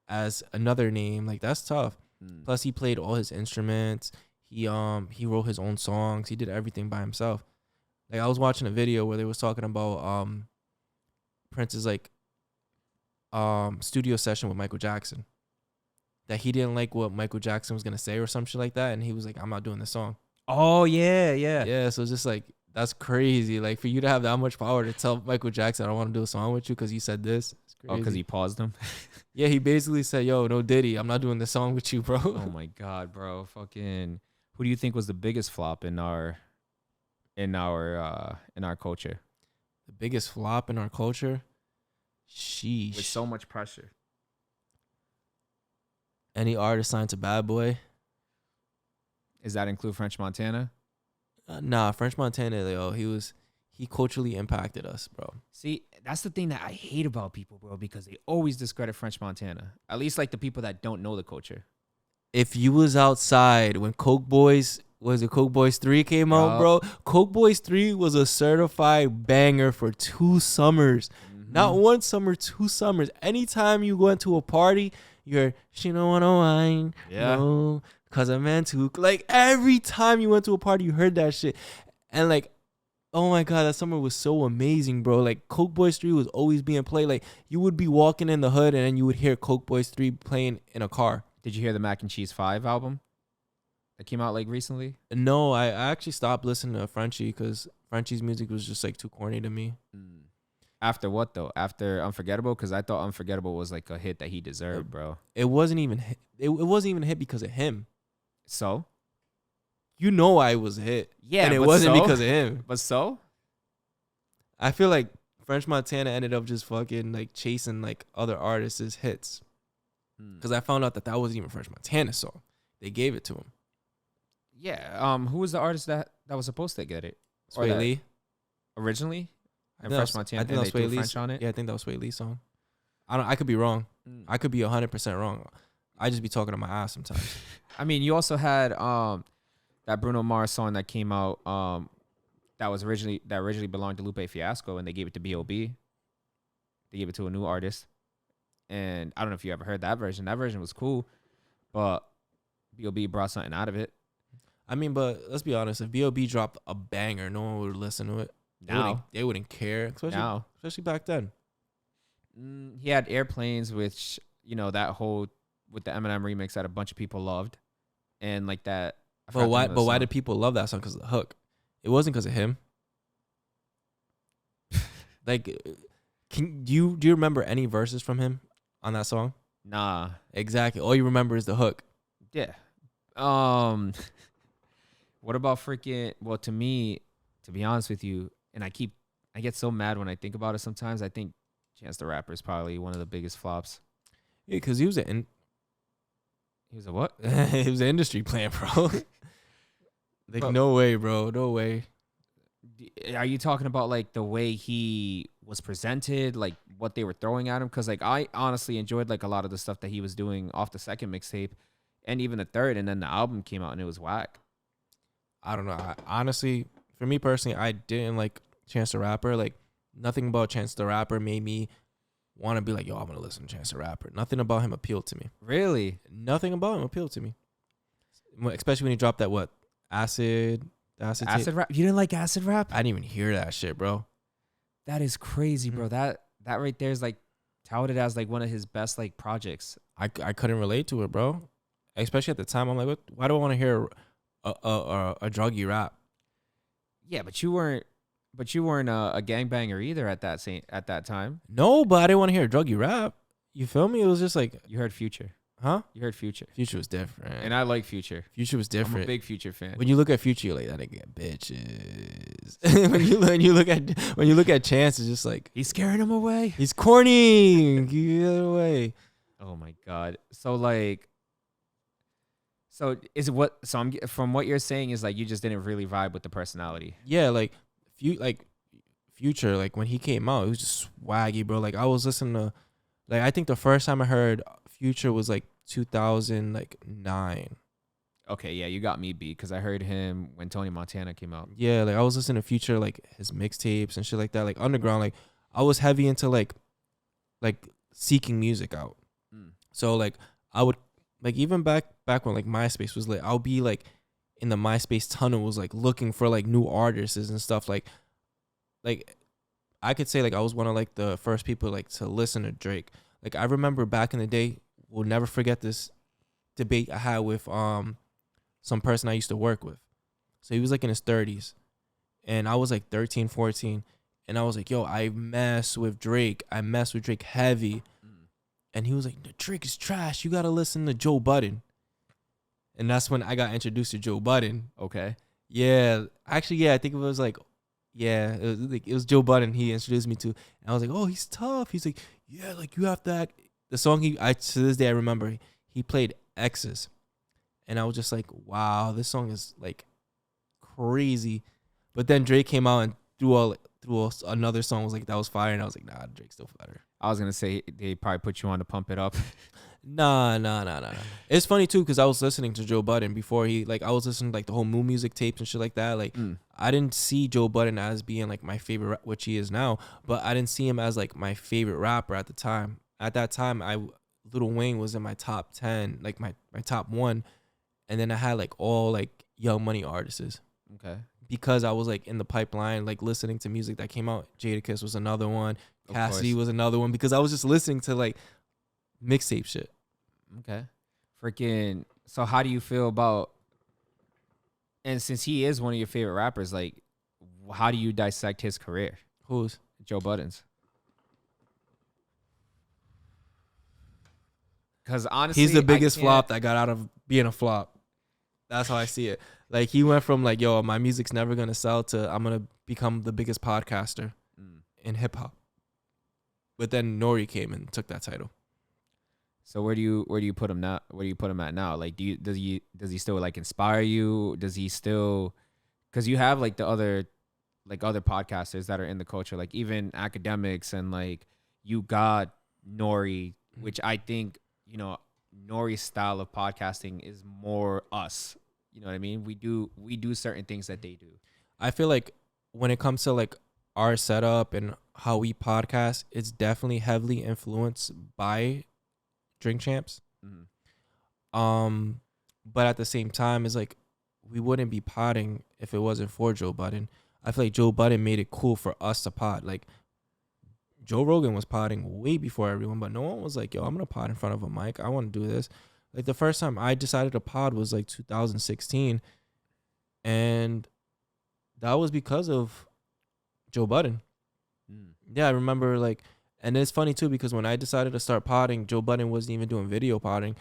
as another name." Like, that's tough. Plus, he played all his instruments. He wrote his own songs. He did everything by himself. Like, I was watching a video where they was talking about Prince's like studio session with Michael Jackson. That he didn't like what Michael Jackson was gonna say or some shit like that, and he was like, "I'm not doing this song." Oh yeah. Yeah. So it's just like, that's crazy. Like, for you to have that much power to tell Michael Jackson, "I don't want to do a song with you because you said this." It's crazy. Oh, because he paused him. Yeah, he basically said, "Yo, no Diddy, I'm not doing this song with you, bro." Oh my god, bro. Fucking. Who do you think was the biggest flop in our culture? The biggest flop in our culture? Sheesh. With so much pressure. Any artist signed to Bad Boy? Does that include French Montana? Nah, French Montana, yo, he culturally impacted us, bro. See, that's the thing that I hate about people, bro, because they always discredit French Montana. At least like the people that don't know the culture. If you was outside when Coke Boys 3 came out, bro, Coke Boys 3 was a certified banger for 2 summers. Mm-hmm. Not 1 summer, 2 summers. Anytime you went to a party, you're, "She don't wanna wine." Yeah. No, cause I'm meant to. Like, every time you went to a party, you heard that shit. And like, oh my god, that summer was so amazing, bro. Like, Coke Boys 3 was always being played. Like, you would be walking in the hood and then you would hear Coke Boys 3 playing in a car. Did you hear the Mac and Cheese 5 album that came out like recently? No, I actually stopped listening to Frenchie because Frenchie's music was just like too corny to me. After what though? After Unforgettable? Because I thought Unforgettable was like a hit that he deserved, bro. It wasn't even it wasn't even a hit because of him. So? You know why it was a hit. Yeah, and it wasn't because of him. But so? I feel like French Montana ended up just fucking like chasing like other artists' hits. Because I found out that wasn't even French Montana's song. They gave it to him. Yeah. Who was the artist that was supposed to get it? Sway Lee. Originally? And Fresh Montana, and they threw French on it. Yeah, I think that was Sway Lee's song. I could be wrong. I could be 100% wrong. I just be talking to my ass sometimes. I mean, you also had that Bruno Mars song that came out that originally belonged to Lupe Fiasco, and they gave it to B.O.B. They gave it to a new artist, and I don't know if you ever heard that version. That version was cool, but B.O.B. brought something out of it. I mean, but let's be honest. If B.O.B. dropped a banger, no one would listen to it. They wouldn't care, especially back then. He had Airplanes, which, you know, that whole with the Eminem remix that a bunch of people loved, and like that. But why did people love that song? Because of the hook. It wasn't because of him. Like, do you remember any verses from him on that song? Nah. Exactly. All you remember is the hook. Yeah. What about freaking? Well, to me, to be honest with you, and I get so mad when I think about it. Sometimes I think Chance the Rapper is probably one of the biggest flops. Yeah, because he was a what? He was an industry plant, bro. Like, bro, no way, bro. No way. Are you talking about like the way he was presented, like what they were throwing at him? Because like I honestly enjoyed like a lot of the stuff that he was doing off the second mixtape, and even the third, and then the album came out and it was whack. I don't know. Honestly, for me personally, I didn't like Chance the Rapper. Like, nothing about Chance the Rapper made me want to be like, yo, I'm gonna listen to Chance the Rapper. Nothing about him appealed to me. Really? Nothing about him appealed to me. Especially when he dropped that acid rap. You didn't like acid rap? I didn't even hear that shit, bro. That is crazy, bro. That right there is like touted as like one of his best like projects. I couldn't relate to it, bro. Especially at the time, I'm like, what? Why do I want to hear a druggy rap? Yeah, but you weren't a gangbanger either at that time. No, but I didn't want to hear a druggy rap. You feel me? It was just like, you heard Future. Huh? You heard Future. Future was different. And I like Future. Future was different. I'm a big Future fan. When you look at Future, you're like, that nigga got bitches. when you look at Chance, it's just like, he's scaring him away. He's corny. Get away. Oh my God. So I'm from what you're saying is like you just didn't really vibe with the personality. Yeah, Future, like when he came out, it was just swaggy, bro. Like I was listening to, like I think the first time I heard Future was like 2009. Okay, yeah, you got me beat because I heard him when Tony Montana came out. Yeah, like I was listening to Future, like his mixtapes and shit like that, like underground. Like I was heavy into like seeking music out. So like I would like even back when like MySpace was lit, I'll be like in the MySpace tunnel was like looking for like new artists and stuff. Like I could say like I was one of like the first people like to listen to Drake. Like I remember back in the day, we'll never forget this debate I had with some person I used to work with. So he was like in his 30s and I was like 13, 14, and I was like, yo, I mess with Drake. I mess with Drake heavy. And he was like, the Drake is trash. You got to listen to Joe Budden. And that's when I got introduced to Joe Budden. Okay. Yeah. Actually, yeah, I think it was like, yeah, it was Joe Budden he introduced me to. And I was like, oh, he's tough. He's like, yeah, like you have that. The song to this day I remember, he played X's. And I was just like, wow, this song is like crazy. But then Drake came out and threw another song, was like, that was fire. And I was like, nah, Drake's still better. I was going to say they probably put you on to pump it up. Nah. It's funny too, because I was listening to Joe Budden before I was listening to like the whole Moon Music tapes and shit like that. Like I didn't see Joe Budden as being like my favorite, which he is now, but I didn't see him as like my favorite rapper at the time. At that time, Lil Wayne was in my top 10, like my top 1. And then I had like all like Young Money artists. Okay. Because I was like in the pipeline, like listening to music that came out. Jadakiss was another one. Cassidy was another one, because I was just listening to like mixtape shit. Okay. Freaking. So how do you feel about, and since he is one of your favorite rappers, like how do you dissect his career? Who's? Joe Budden's. Because honestly, he's the biggest flop that got out of being a flop. That's how I see it. Like he went from like, yo, my music's never going to sell to I'm going to become the biggest podcaster in hip hop. But then Nori came and took that title. So where do you put him now? Where do you put him at now? Like, does he still like inspire you? Does he still? Because you have like the other like other podcasters that are in the culture, like even academics and like you got Nori, which I think, you know, Nori's style of podcasting is more us. You know what I mean? We do certain things that they do. I feel like when it comes to like our setup and how we podcast, it's definitely heavily influenced by Drink Champs. But at the same time, it's like we wouldn't be podding if it wasn't for Joe Budden. I feel like Joe Budden made it cool for us to pod. Like Joe Rogan was podding way before everyone, but no one was like, yo, I'm gonna pod in front of a mic. I want to do this. Like the first time I decided to pod was like 2016, and that was because of Joe Budden. Yeah, I remember like, and it's funny too because when I decided to start podding, Joe Budden wasn't even doing video podding,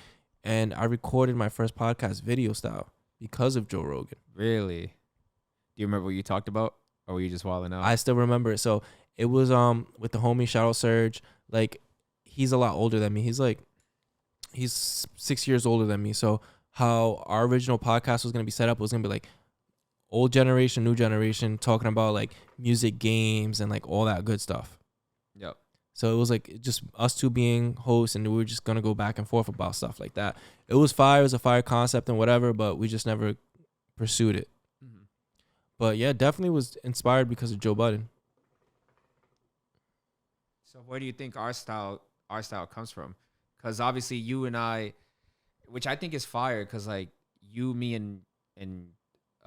and I recorded my first podcast video style because of Joe Rogan. Really? Do you remember what you talked about, or were you just wilding out? I still remember it. So it was with the homie, shout out Serge. Like he's a lot older than me. He's 6 years older than me. So how our original podcast was gonna be set up was gonna be like old generation, new generation, talking about like music, games, and like all that good stuff. Yep. So it was like just us two being hosts, and we were just gonna go back and forth about stuff like that. It was fire. It was a fire concept and whatever, but we just never pursued it. But yeah, definitely was inspired because of Joe Budden. So where do you think our style comes from? Because obviously you and I, which I think is fire, because like you, me, and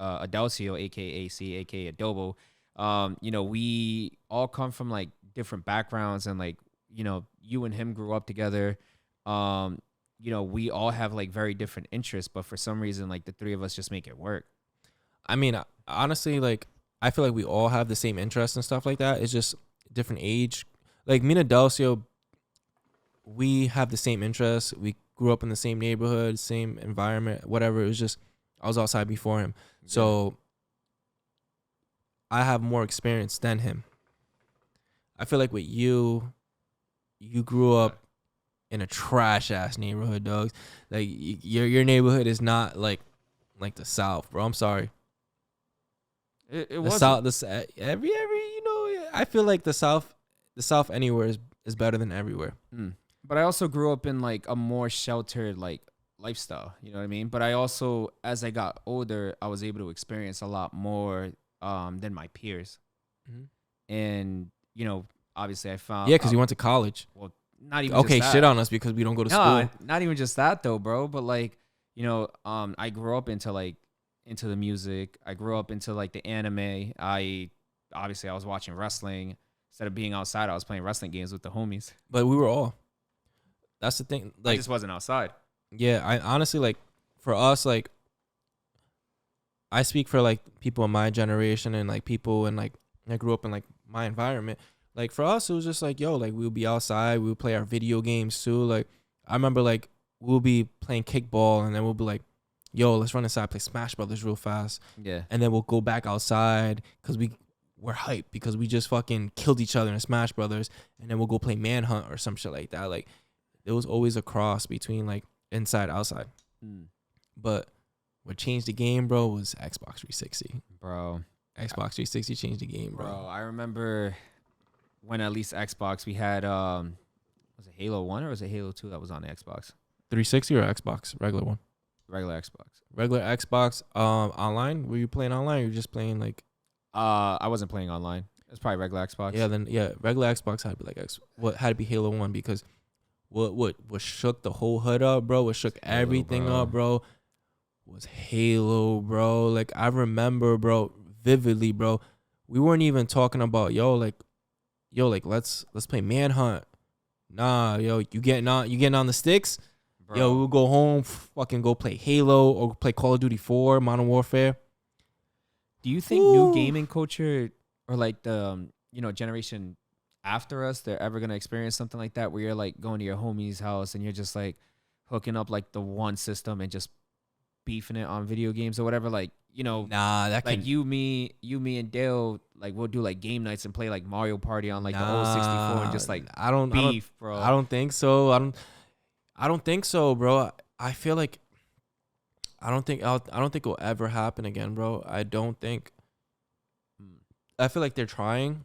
Adelcio, aka AC, aka Adobo, you know, we all come from like different backgrounds, and like, you know, you and him grew up together. You know, we all have like very different interests, but for some reason, like the three of us just make it work. I mean, honestly, like I feel like we all have the same interests and stuff like that. It's just different age. Like me and Adelcio, we have the same interests. We grew up in the same neighborhood, same environment, whatever. It was just I was outside before him. Yeah. So I have more experience than him. I feel like with you grew up in a trash ass neighborhood, dogs. Like your neighborhood is not like the South, bro. I'm sorry. It was the South. Every you know, I feel like the South anywhere is better than everywhere. But I also grew up in like a more sheltered like lifestyle, you know what I mean? But I also, as I got older, I was able to experience a lot more than my peers. And, you know, obviously I found... Yeah, because you went to college. Well, not even okay, just that. Shit on us because we don't go to school. Not even just that though, bro. But like, you know, I grew up into the music. I grew up into like the anime. I was watching wrestling. Instead of being outside, I was playing wrestling games with the homies. But we were all... That's the thing. Like, I just wasn't outside. Yeah, I honestly, like, for us, like, I speak for like people in my generation and like people and like I grew up in like my environment. Like for us, it was just like, yo, like we'll be outside, we'll play our video games too. Like I remember like we'll be playing kickball and then we'll be like, yo, let's run inside, play Smash Brothers real fast. Yeah. And then we'll go back outside because we're hyped because we just fucking killed each other in Smash Brothers, and then we'll go play Manhunt or some shit like that. Like it was always a cross between like inside, outside. But what changed the game, bro, was Xbox 360. Bro. Xbox 360 changed the game, bro. Bro, I remember when at least Xbox, we had, was it Halo 1 or was it Halo 2 that was on the Xbox? 360 or Xbox? Regular one? Regular Xbox. Regular Xbox. Online? Were you playing online or were you just playing like... I wasn't playing online. It was probably regular Xbox. Yeah, regular Xbox had to be like had to be Halo 1 because what shook the whole hood up, bro, what shook Halo, everything up, bro, was Halo, bro. Like I remember, bro, vividly, bro. We weren't even talking about like let's play Manhunt. Nah, yo, you getting on the sticks? Bro. Yo, we'll go home, fucking go play Halo or play Call of Duty 4, Modern Warfare. Do you think new gaming culture or like the generation after us, they're ever gonna experience something like that where you're like going to your homie's house and you're just like hooking up like the one system and just beefing it on video games or whatever? Like, nah, that like you, me, and Dale, like we'll do like game nights and play like Mario Party on like the old 64 and just like beef, bro. I don't think so. I don't think so, bro. I feel like I don't think it'll ever happen again, bro. I don't think. I feel like they're trying,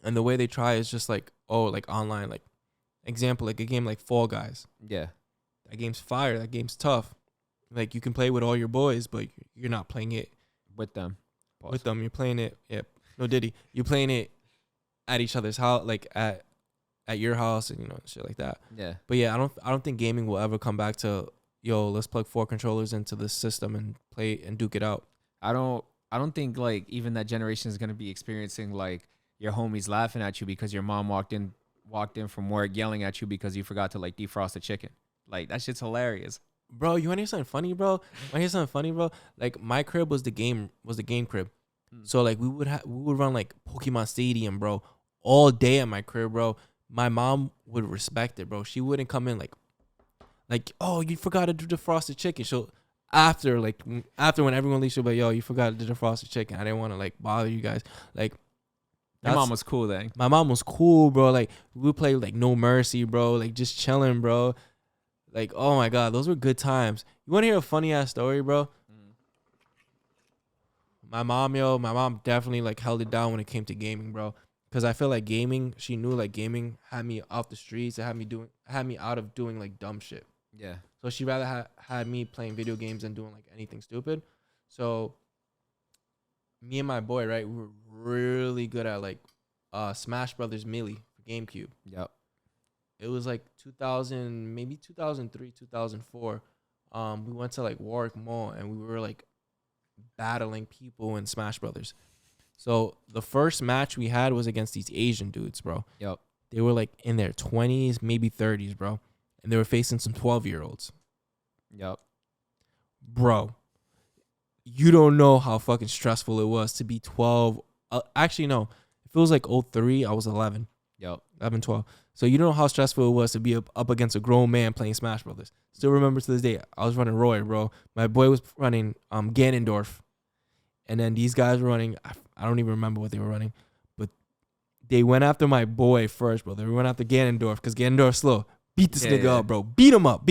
and the way they try is just like, oh, like online, like example, like a game like Fall Guys. Yeah. That game's fire. That game's tough. Like you can play with all your boys, but you're not playing it With them. Pause. with them. You're playing it. Yeah. No Diddy. You're playing it at each other's house, like at your house, and shit like that. Yeah. But yeah, I don't think gaming will ever come back to, yo, let's plug 4 controllers into this system and play and duke it out. I don't think like even that generation is gonna be experiencing like your homies laughing at you because your mom walked in from work yelling at you because you forgot to like defrost the chicken. Like that shit's hilarious. Bro, you wanna hear something funny, bro? Like my crib was the game crib. So like we would run like Pokemon Stadium, bro, all day at my crib, bro. My mom would respect it, bro. She wouldn't come in like, oh, you forgot to do the frosted chicken. So after when everyone leaves, she'll be like, yo, you forgot to do the frosted chicken. I didn't want to like bother you guys. Like, Your mom was cool then. My mom was cool, bro. Like we would play like No Mercy, bro. Like just chilling, bro. Like, oh my God, those were good times. You want to hear a funny ass story, bro? My mom definitely like held it down when it came to gaming, bro. Cause I feel like gaming, she knew like gaming had me off the streets. It had me out of doing like dumb shit. Yeah. So she rather had me playing video games than doing like anything stupid. So me and my boy, right, we were really good at like Smash Brothers Melee for GameCube. Yep. It was like 2000, maybe 2003, 2004. We went to like Warwick Mall and we were like battling people in Smash Brothers. So the first match we had was against these Asian dudes, bro. Yep. They were like in their 20s, maybe 30s, bro. And they were facing some 12-year-olds. Yep. Bro, you don't know how fucking stressful it was to be 12. Actually, no. If it was like 03, I was 11. Yep. 11, 12. So you don't know how stressful it was to be up against a grown man playing Smash Brothers. Still remember to this day, I was running Roy, bro. My boy was running Ganondorf. And then these guys were running, I don't even remember what they were running. But they went after my boy first, bro. They went after Ganondorf because Ganondorf's slow. Beat this nigga up, bro. Beat him up.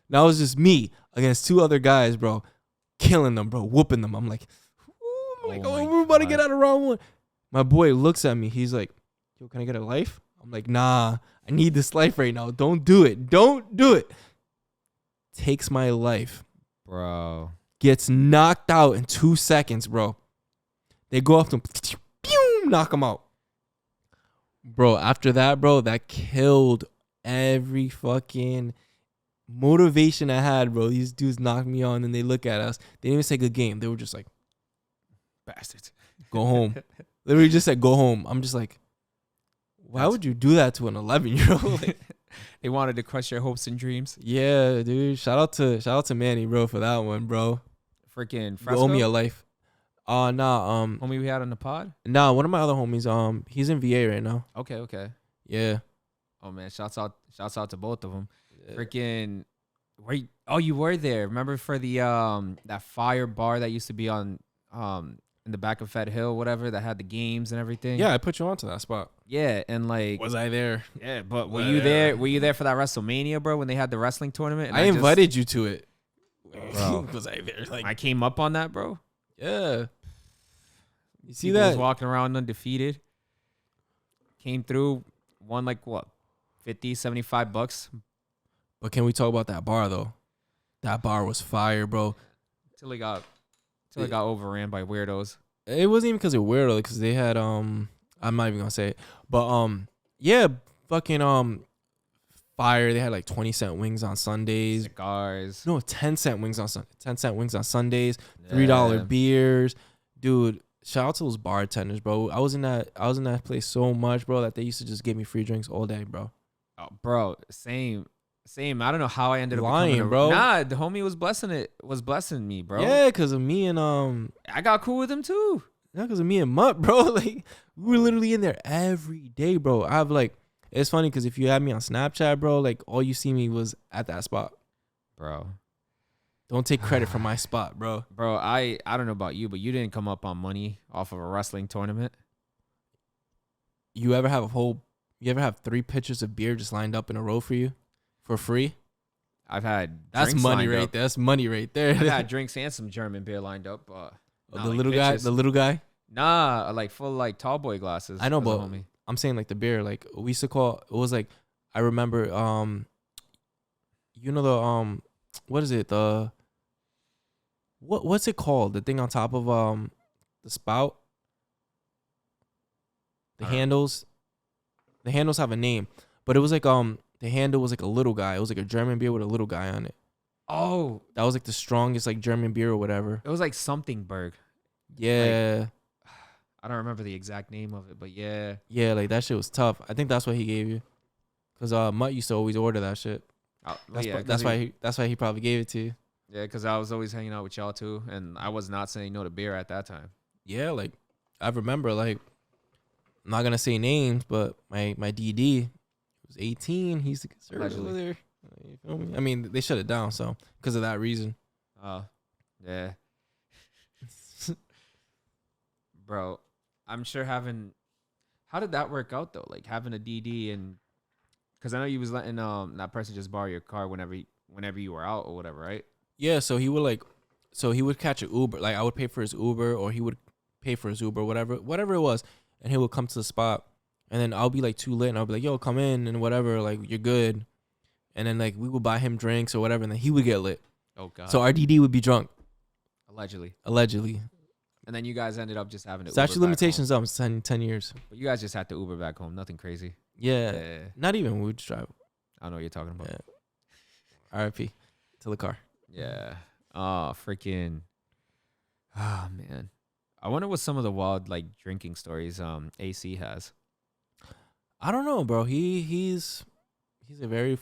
Now it was just me against 2 other guys, bro. Killing them, bro. Whooping them. I'm like, we're about to get out of round 1. My boy looks at me. He's like, yo, can I get a life? I'm like, nah, I need this life right now. Don't do it. Takes my life. Bro. Gets knocked out in 2 seconds, bro. They go up to him, knock him out. Bro, after that, bro, that killed every fucking motivation I had, bro. These dudes knocked me on and they look at us. They didn't even say good game. They were just like, Bastards. Go home. Literally just said go home. I'm just like, why would you do that to an 11-year-old? Like, they wanted to crush your hopes and dreams. yeah, dude. Shout out to Manny, bro, for that one, bro. Freaking You Fresco. owe me a life. Nah, Homie we had on the pod. Nah, one of my other homies, he's in VA right now. Okay. Yeah. Oh man, shouts out to both of them. Freaking, you were there. Remember for the that fire bar that used to be on in the back of Fed Hill, whatever, that had the games and everything. Yeah, I put you onto that spot. Yeah, and like, Was I there? yeah, but were you there? Were you there for that WrestleMania, bro? When they had the wrestling tournament? And I invited you to it. Bro. Was I there? Like, I came up on that, bro. yeah. You see People that? was walking around undefeated. Came through, won like what, $50, $75. But can we talk about that bar though? That bar was fire, bro. Till it got overran by weirdos. It wasn't even because they're weirdo, because they had I'm not even gonna say it, but yeah, fucking fire. They had like 20-cent wings on Sundays. Cigars. No, 10-cent wings on 10-cent wings on Sundays. $3 beers, dude. Shout out to those bartenders, bro. I was in that place so much, bro, that they used to just give me free drinks all day, bro. Oh, bro, same. I don't know how I ended up lying, bro. Nah, the homie was blessing me, bro. Yeah, because of me and I got cool with him too. Yeah, because of me and Mutt, bro. Like, we were literally in there every day, bro. I have like, it's funny because if you had me on Snapchat, bro, like all you see me was at that spot. Bro. Don't take credit for my spot, bro. Bro, I don't know about you, but you didn't come up on money off of a wrestling tournament. You ever have 3 pitchers of beer just lined up in a row for you for free? I've had That's drinks money lined right up. there. That's money right there. I've had drinks and some German beer lined up. The little guy. Yeah, Nah, like full like tall boy glasses. I know, as a but homie. I'm saying like the beer. Like we used to call it was like I remember you know the what is it what's it called, the thing on top of the spout, the handles. The handles have a name, but it was like the handle was like a little guy. It was like a German beer with a little guy on it. Oh, That was like the strongest like German beer or whatever. it was like something Berg. Yeah. I don't remember the exact name of it, but yeah. Yeah, like that shit was tough. I think that's what he gave you. Cause Mutt used to always order that shit. That's why he probably gave it to you. Yeah, because I was always hanging out with y'all too, and I was not saying no to beer at that time. Yeah, like I remember, like I'm not gonna say names, but my DD was 18. He's the conservative over there. You feel me? I mean, they shut it down, so because of that reason. Oh, yeah. Bro, I'm sure having. How did that work out though? Like having a DD and, because I know you was letting that person just borrow your car whenever you were out or whatever, right? Yeah, so he would catch an Uber. Like I would pay for his Uber, or he would pay for his Uber, whatever it was, and he would come to the spot, and then I'll be like too lit, and I'll be like, "Yo, come in," and whatever, like you're good, and then like we would buy him drinks or whatever, and then he would get lit. Oh god. So our DD would be drunk, allegedly. And then you guys ended up just having to Statute Uber limitations up 10 years. But you guys just had to Uber back home. Nothing crazy. Yeah. Not even. We would just drive. I know what you're talking about. Yeah. RIP to the car. Yeah. Oh, freaking. Oh, man. I wonder what some of the wild like drinking stories AC has. I don't know, bro. He's a very,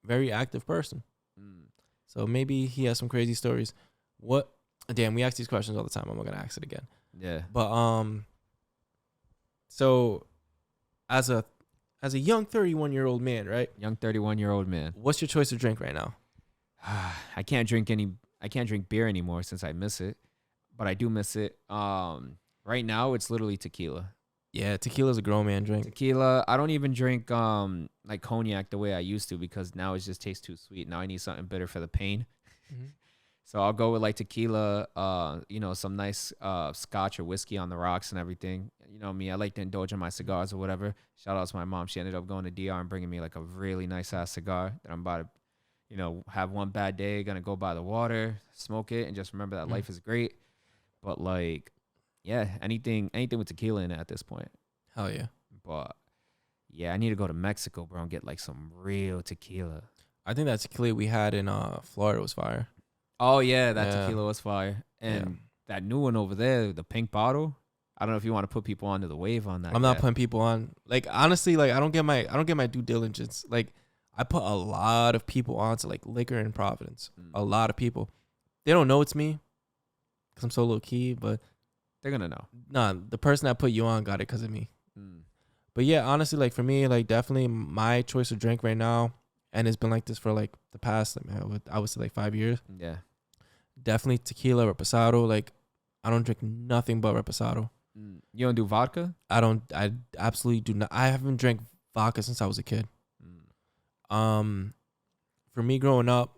very active person. So maybe he has some crazy stories. What? Damn, we ask these questions all the time. I'm not gonna ask it again. Yeah. But so as a young 31-year-old man, right? Young 31-year-old man. What's your choice of drink right now? I can't drink beer anymore since I miss it, but I do miss it. Right now it's literally tequila. Yeah, tequila's a grown man drink. Tequila. I don't even drink like cognac the way I used to, because now it just tastes too sweet. Now I need something bitter for the pain. Mm-hmm. So I'll go with like tequila, some nice scotch or whiskey on the rocks and everything. You know me, I like to indulge in my cigars or whatever. Shout out to my mom. She ended up going to DR and bringing me like a really nice ass cigar that I'm about to, have one bad day, gonna go by the water, smoke it, and just remember that life is great. But like, yeah, anything with tequila in it at this point. Hell yeah. But yeah, I need to go to Mexico, bro, and get like some real tequila. I think that tequila we had in Florida was fire. Oh yeah, that tequila was fire. And that new one over there, the pink bottle. I don't know if you want to put people onto the wave on that. I'm not putting people on. Like honestly, like I don't get my due diligence. Like I put a lot of people onto like liquor in Providence. A lot of people. They don't know it's me because I'm so low key, but they're gonna know. Nah, the person that put you on got it because of me. But yeah, honestly, like for me, like definitely my choice of drink right now, and it's been like this for like the past, like I would say like 5 years. Yeah. Definitely tequila, reposado. Like I don't drink nothing but reposado. You don't do vodka? I absolutely do not. I haven't drank vodka since I was a kid. For me growing up,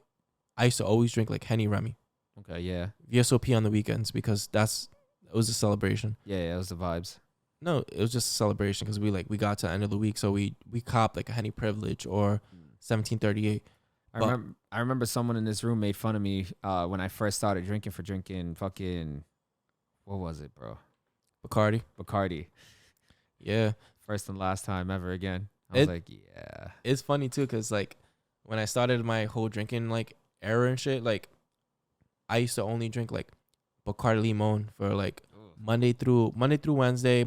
I used to always drink like Henny Remy. Okay, yeah. VSOP on the weekends because it was a celebration. Yeah, it was the vibes. No, it was just a celebration because we got to the end of the week, so we copped like a Henny Privilege or 1738. I remember someone in this room made fun of me when I first started drinking for drinking fucking, what was it, bro? Bacardi. Yeah. First and last time ever again. I was like, yeah. It's funny too because like when I started my whole drinking like era and shit, like I used to only drink like Bacardi Limon for like Monday through Wednesday,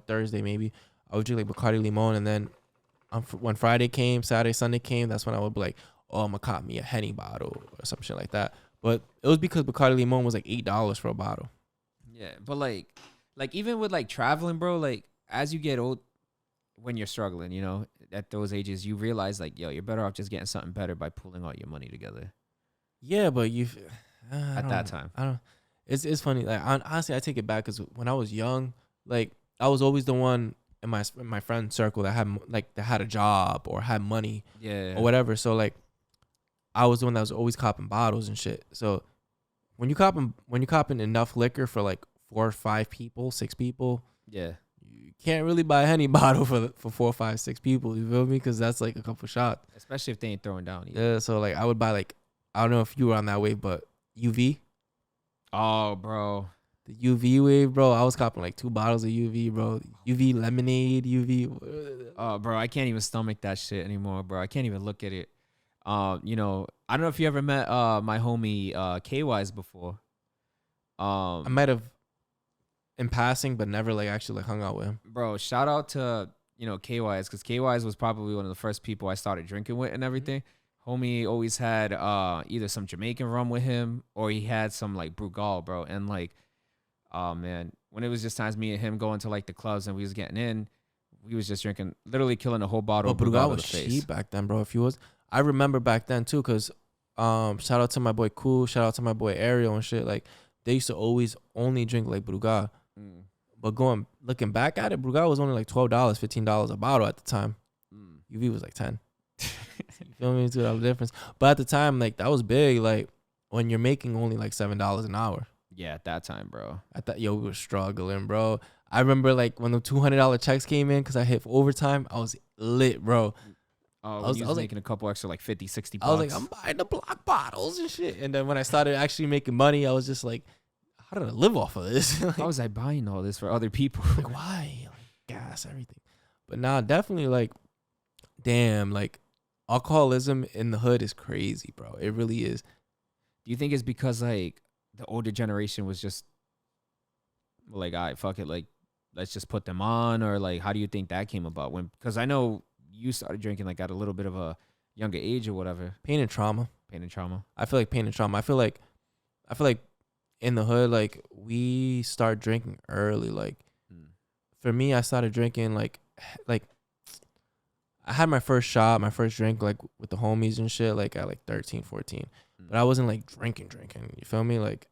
Thursday maybe. I would drink like Bacardi Limon, and then when Friday came, Saturday, Sunday came, that's when I would be like, oh, I'm gonna cop me a Henny bottle or some shit like that. But it was because Bacardi Limon was like $8 for a bottle. Yeah, but like even with like traveling, bro, like as you get old, when you're struggling, at those ages, you realize like, yo, you're better off just getting something better by pulling all your money together. Yeah, but at that time, I don't. It's funny. Like honestly, I take it back because when I was young, like I was always the one in my friend circle that had a job or had money, or whatever. So like, I was the one that was always copping bottles and shit. So when you copping enough liquor for like 4 or 5 people, 6 people, Yeah. you can't really buy any bottle for 4, 5, 6 people. You feel me? Because that's like a couple shots. Especially if they ain't throwing down either. Yeah. So like I would buy like, I don't know if you were on that wave, but UV. Oh, bro. The UV wave, bro. I was copping like 2 bottles of UV, bro. UV lemonade, UV. Oh, bro, I can't even stomach that shit anymore, bro. I can't even look at it. You know, I don't know if you ever met my homie KY's before. I might have in passing, but never like actually like hung out with him. Bro, shout out to, you know, KY's, because KY's was probably one of the first people I started drinking with and everything. Homie always had either some Jamaican rum with him or he had some like Brugal, bro. And like, oh man, when it was just times me and him going to like the clubs and we was getting in, we was just drinking, literally killing a whole bottle of Brugal was to the face. cheap back then, bro. If you was, I remember back then too, cause shout out to my boy Cool, shout out to my boy Ariel and shit. Like they used to always only drink like Brugal. But looking back at it, Brugal was only like $12, $15 a bottle at the time. UV was like 10. You feel me? $2 difference. But at the time, like that was big. Like when you're making only like $7 an hour. Yeah, at that time, bro. I thought, yo, we were struggling, bro. I remember like when the $200 checks came in because I hit overtime, I was lit, bro. Oh, I was making like, a couple extra like 50, 60 bucks. I was like, I'm buying the block bottles and shit. And then when I started actually making money, I was just like, how did I live off of this? Like, how was I buying all this for other people? Like, why? Like, gas, everything. But nah, definitely like, damn, like alcoholism in the hood is crazy, bro. It really is. Do you think it's because like the older generation was just like, all right, fuck it, like let's just put them on, or like how do you think that came about? When, because I know you started drinking like at a little bit of a younger age or whatever. Pain and trauma. I feel like pain and trauma. I feel like in the hood, like we start drinking early. Like for me, I started drinking like I had my first drink like with the homies and shit like at like 13, 14. But I wasn't like drinking. You feel me? Like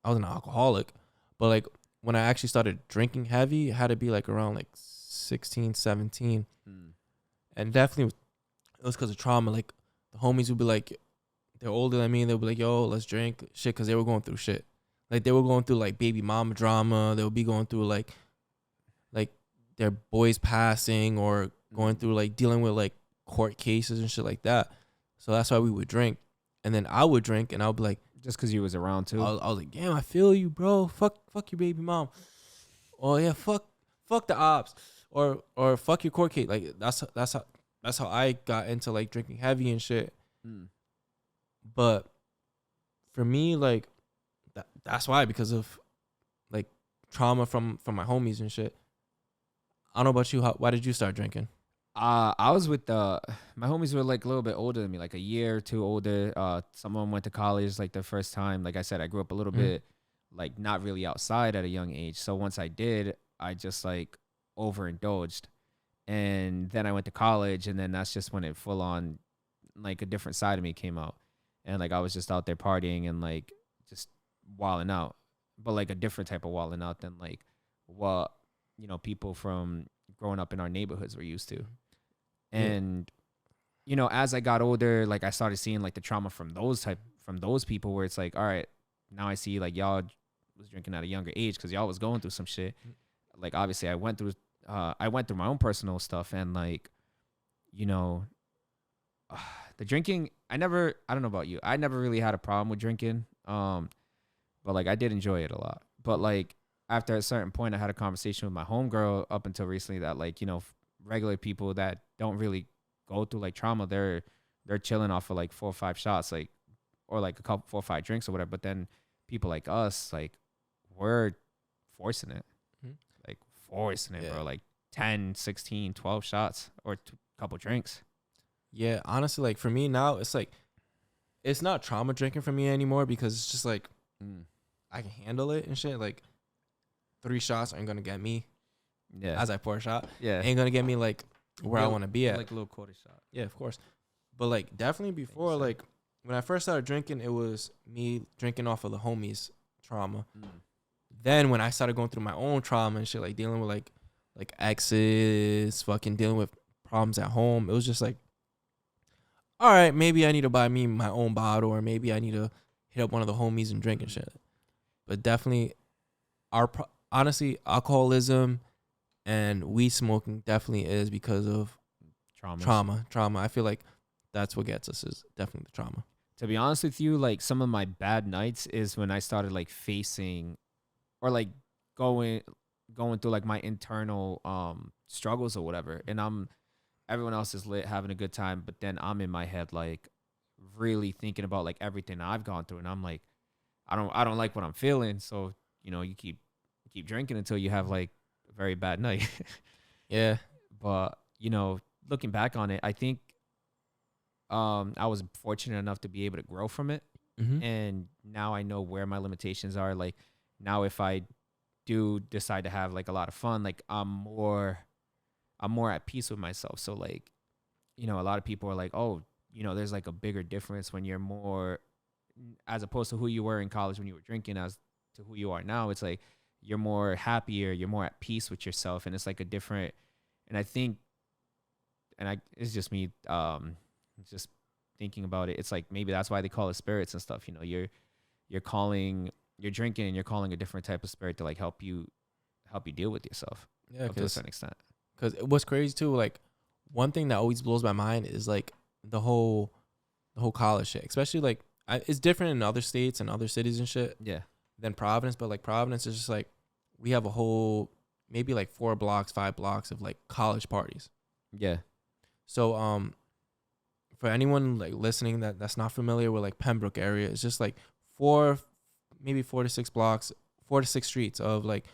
I was an alcoholic. But like when I actually started drinking heavy, it had to be like around like 16, 17. And definitely it was because of trauma. Like the homies would be like, they're older than me, and they'll be like, yo, let's drink shit, because they were going through shit. Like they were going through like baby mama drama. They would be going through like their boys passing, or going through like dealing with like court cases and shit like that. So that's why we would drink. And then I would drink and I would be like, just because you was around too. I was like, damn, I feel you, bro. Fuck your baby mom. Oh yeah, fuck the ops, or fuck your court case. Like that's how I got into like drinking heavy and shit. But for me, like that's why, because of like trauma from my homies and shit. I don't know about you. Why did you start drinking? I was with my homies were like a little bit older than me, like a year or two older. Some of them went to college like their first time. Like I said, I grew up a little bit like not really outside at a young age. So once I did, I just like overindulged. And then I went to college, and then that's just when it full on like a different side of me came out. And like I was just out there partying and like just wilding out, but like a different type of wilding out than like what, you know, people from growing up in our neighborhoods were used to. And you know, as I got older, like I started seeing like the trauma from those people, where it's like, all right, now I see like y'all was drinking at a younger age because y'all was going through some shit. Like obviously I went through my own personal stuff, and like, you know, the drinking, I don't know about you, I never really had a problem with drinking. But like I did enjoy it a lot. But like after a certain point, I had a conversation with my homegirl up until recently that like, you know, regular people that don't really go through like trauma, they're chilling off of like 4 or 5 shots, like, or like a couple 4 or 5 drinks or whatever. But then people like us, like we're forcing it, bro, like 10, 16, 12 shots or a couple drinks. Yeah, honestly, like for me now, it's like, it's not trauma drinking for me anymore, because it's just like I can handle it and shit. Like 3 shots ain't gonna get me. Yeah. As I pour a shot. Yeah. Ain't gonna get me like where I want to be at. Like a little quarter shot. Yeah, of course. But like definitely before, like when I first started drinking, it was me drinking off of the homies' trauma. Then when I started going through my own trauma and shit, like dealing with like exes, fucking dealing with problems at home, it was just like, all right, maybe I need to buy me my own bottle, or maybe I need to hit up one of the homies and drink and shit. But definitely honestly, alcoholism and weed smoking definitely is because of trauma. I feel like that's what gets us is definitely the trauma. To be honest with you, like some of my bad nights is when I started like facing or like going through like my internal struggles or whatever, and everyone else is lit having a good time, but then I'm in my head like really thinking about like everything I've gone through, and I'm like I don't like what I'm feeling, so you keep drinking until you have like a very bad night. Yeah. But looking back on it, I think I was fortunate enough to be able to grow from it. Mm-hmm. And now I know where my limitations are. Like now if I do decide to have like a lot of fun, like I'm more at peace with myself. So like, a lot of people are like, oh, there's like a bigger difference when you're more, as opposed to who you were in college when you were drinking as to who you are now. It's like you're more happier, you're more at peace with yourself, and it's like a different. And I think, it's just me, just thinking about it. It's like maybe that's why they call it spirits and stuff. You're drinking and you're calling a different type of spirit to like help you deal with yourself. Yeah, to a certain extent. Because what's crazy too, like one thing that always blows my mind is like the whole college shit. Especially like it's different in other states and other cities and shit. Yeah. Than Providence, but like Providence is just like we have a whole maybe like 5 blocks of like college parties. Yeah. So for anyone like listening that's not familiar with like Pembroke area, it's just like 4 to 6 blocks, 4 to 6 streets of like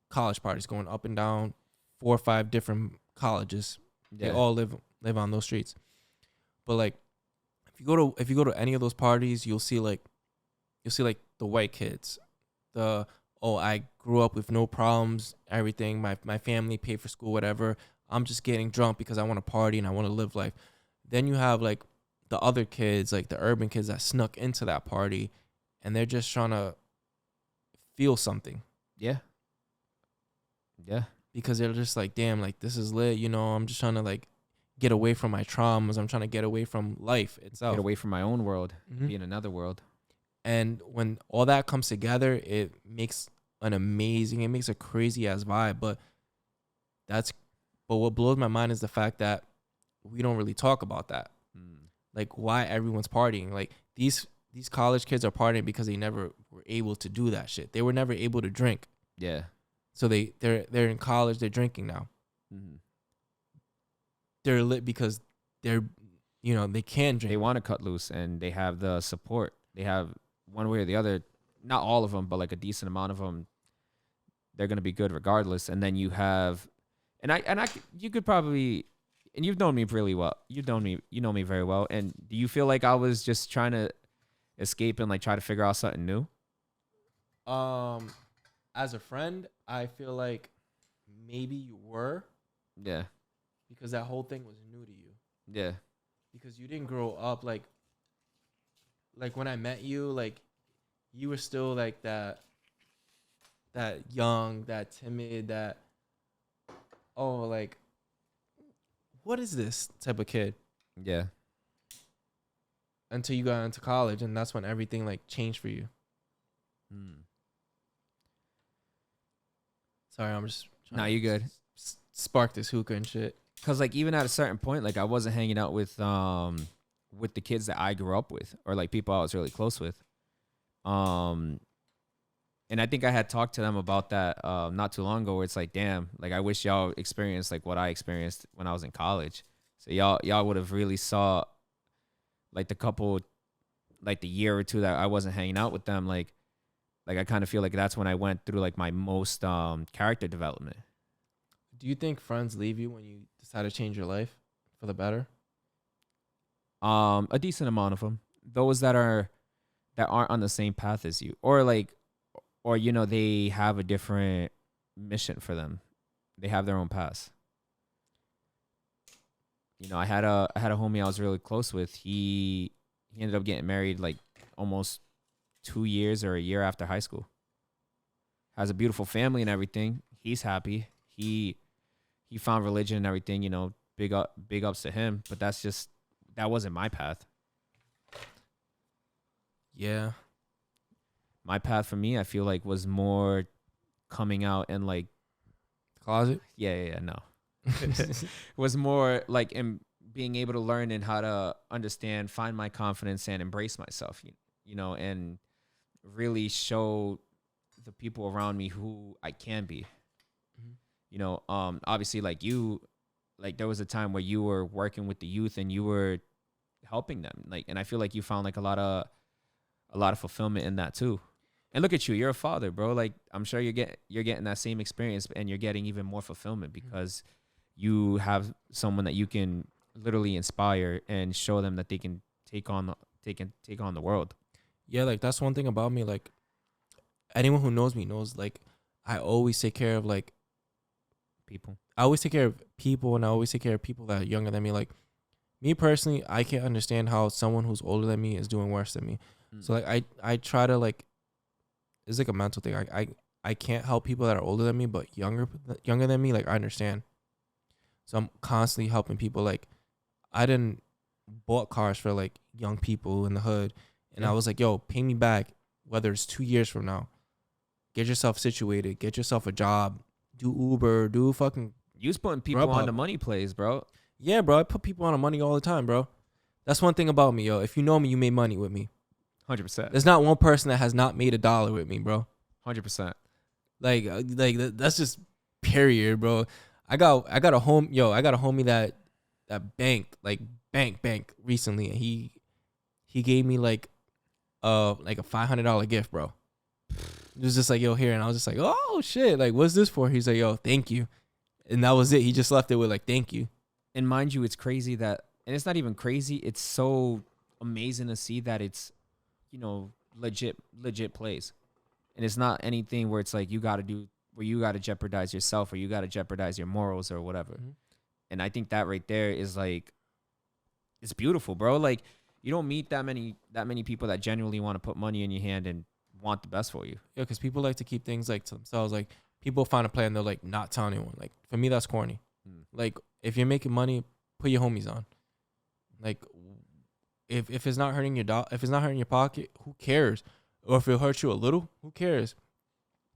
college parties going up and down 4 or 5 different colleges. Yeah. They all live on those streets. But like if you go to any of those parties, you'll see like the white kids. I grew up with no problems, everything. My family paid for school, whatever. I'm just getting drunk because I want to party and I want to live life. Then you have like the other kids, like the urban kids that snuck into that party and they're just trying to feel something. Yeah. Yeah. Because they're just like, damn, like this is lit. I'm just trying to like get away from my traumas. I'm trying to get away from life itself. Get away from my own world, Mm-hmm. be in another world. And when all that comes together, it makes a crazy ass vibe. But what blows my mind is the fact that we don't really talk about that. Like why everyone's partying. Like these college kids are partying because they never were able to do that shit. They were never able to drink. Yeah. So they're in college, they're drinking now. Mm-hmm. They're lit because they can drink. They want to cut loose and they have the support. They have one way or the other, not all of them, but like a decent amount of them, they're going to be good regardless. And then you have, you could probably, and you've known me really well. You know me very well. And do you feel like I was just trying to escape and like try to figure out something new? As a friend, I feel like maybe you were. Yeah. Because that whole thing was new to you. Yeah. Because you didn't grow up like when I met you, like you were still like that young, that timid, that like what is this type of kid? Yeah. Until you got into college, and that's when everything like changed for you. Sorry, I'm just Nah, you good. Spark this hookah and shit. Cause like even at a certain point, like I wasn't hanging out with the kids that I grew up with or like people I was really close with. And I think I had talked to them about that not too long ago where it's like, damn, like I wish y'all experienced like what I experienced when I was in college. So y'all would have really saw like the year or two that I wasn't hanging out with them. Like I kind of feel like that's when I went through like my most character development. Do you think friends leave you when you decide to change your life for the better? A decent amount of them. Those that aren't on the same path as you, or they have a different mission for them. They have their own paths. I had a homie I was really close with. He ended up getting married like almost 2 years or a year after high school. Has a beautiful family and everything. He's happy. He found religion and everything. Big ups to him. But that wasn't my path. Yeah. My path for me, I feel like, was more coming out and like Closet. no. It was more like in being able to learn and how to understand, find my confidence and embrace myself, you know, and really show the people around me who I can be. You know, obviously like you, like there was a time where you were working with the youth and you were helping them. Like, and I feel like you found like a lot of fulfillment in that too. And look at you, you're a father, bro. Like I'm sure you're getting that same experience and you're getting even more fulfillment because you have someone that you can literally inspire and show them that they can take on the world. Yeah, like that's one thing about me. Like anyone who knows me knows, like I always take care of like People. I always take care of people, and I always take care of people that are younger than me. Like me personally, I can't understand how someone who's older than me is doing worse than me. So like I try to like, it's like a mental thing. I can't help people that are older than me, but younger than me. Like I understand. So I'm constantly helping people. Like I didn't bought cars for like young people in the hood, and I was like, yo, pay me back, whether it's 2 years from now. Get yourself situated. Get yourself a job. Do Uber. Do fucking. You was putting people on the money plays, bro. Yeah, bro. I put people on the money all the time, bro. That's one thing about me, yo. If you know me, you made money with me. 100%. There's not one person that has not made $1 with me, bro. 100%. Like that's just period, bro. I got a homie that banked recently, and he gave me like a $500 gift, bro. It was just like, yo, here, and I was just like, oh shit, like what's this for? He's like, yo, thank you, and that was it. He just left it with like, thank you. And mind you, it's crazy that, and it's not even crazy. It's so amazing to see that it's, you know, legit plays, and it's not anything where it's like you got to jeopardize yourself or you got to jeopardize your morals or whatever. Mm-hmm. And I think that right there is like, it's beautiful, bro. Like you don't meet that many people that genuinely want to put money in your hand and want the best for you. Yeah, because people like to keep things like to themselves. Like people find a plan, they'll like not tell anyone. Like for me, that's corny. Like if you're making money, put your homies on. Like if it's not hurting if it's not hurting your pocket, who cares? Or if it hurts you a little, who cares?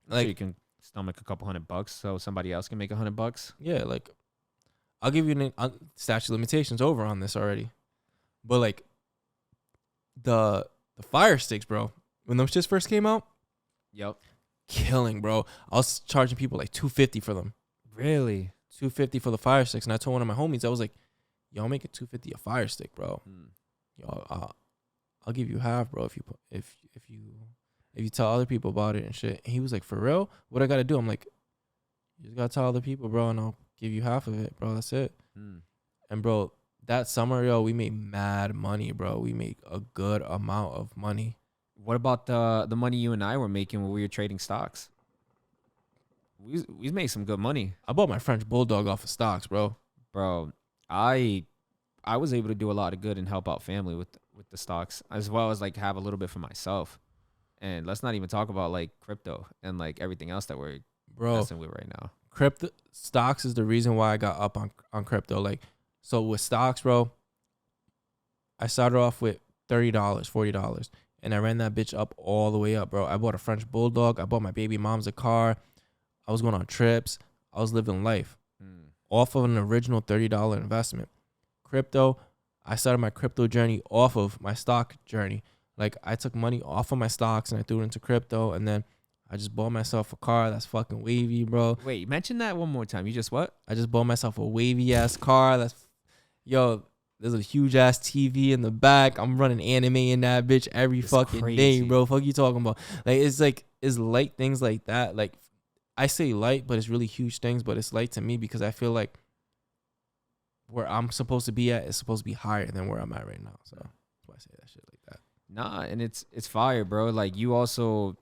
Like so you can stomach a couple $100 so somebody else can make $100. Yeah, like I'll give you statute of limitations over on this already, but like the fire sticks, bro. When those shits first came out, yep, killing, bro. I was charging people like $250 for them. Really? $250 for the fire sticks, and I told one of my homies, I was like, "Yo, I'll make it $250 a fire stick, bro. Yo, I'll give you half, bro. If you tell other people about it and shit." And he was like, "For real? What I gotta do?" I'm like, "You just gotta tell other people, bro, and I'll give you half of it, bro. That's it." And bro, that summer, yo, we made mad money, bro. We made a good amount of money. What about the money you and I were making when we were trading stocks? We made some good money. I bought my French bulldog off of stocks, bro. Bro, I was able to do a lot of good and help out family with the stocks, as well as like have a little bit for myself. And let's not even talk about like crypto and like everything else that we're messing with right now. Crypto stocks is the reason why I got up on crypto. Like, so with stocks, bro, I started off with $30, $40. And I ran that bitch up all the way up, bro. I bought a French bulldog. I bought my baby mom's a car. I was going on trips. I was living life off of an original $30 investment. Crypto, I started my crypto journey off of my stock journey. Like I took money off of my stocks and I threw it into crypto, and then I just bought myself a car that's fucking wavy, bro. Wait, mention that one more time. You just what? I just bought myself a wavy ass car that's, yo, there's a huge ass TV in the back. I'm running anime in that bitch every fucking day, bro. Fuck you talking about? Like it's light things like that. Like I say light, but it's really huge things. But it's light to me because I feel like where I'm supposed to be at is supposed to be higher than where I'm at right now. So that's why I say that shit like that. Nah, and it's fire, bro. Like you also,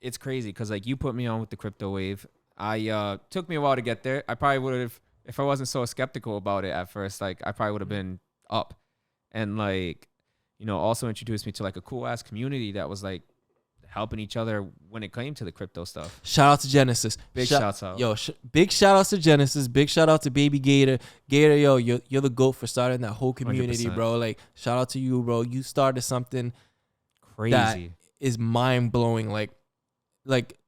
it's crazy because like you put me on with the crypto wave. I took me a while to get there. I probably would have, if I wasn't so skeptical about it at first, like I probably would have been up, and like, you know, also introduced me to like a cool ass community that was like helping each other when it came to the crypto stuff. Shout out to Genesis. Big shouts out. Yo, big shout outs to Genesis. Big shout out to Baby Gator. Gator, yo, you're the GOAT for starting that whole community, 100%. Bro. Like, shout out to you, bro. You started something crazy that is mind blowing. Like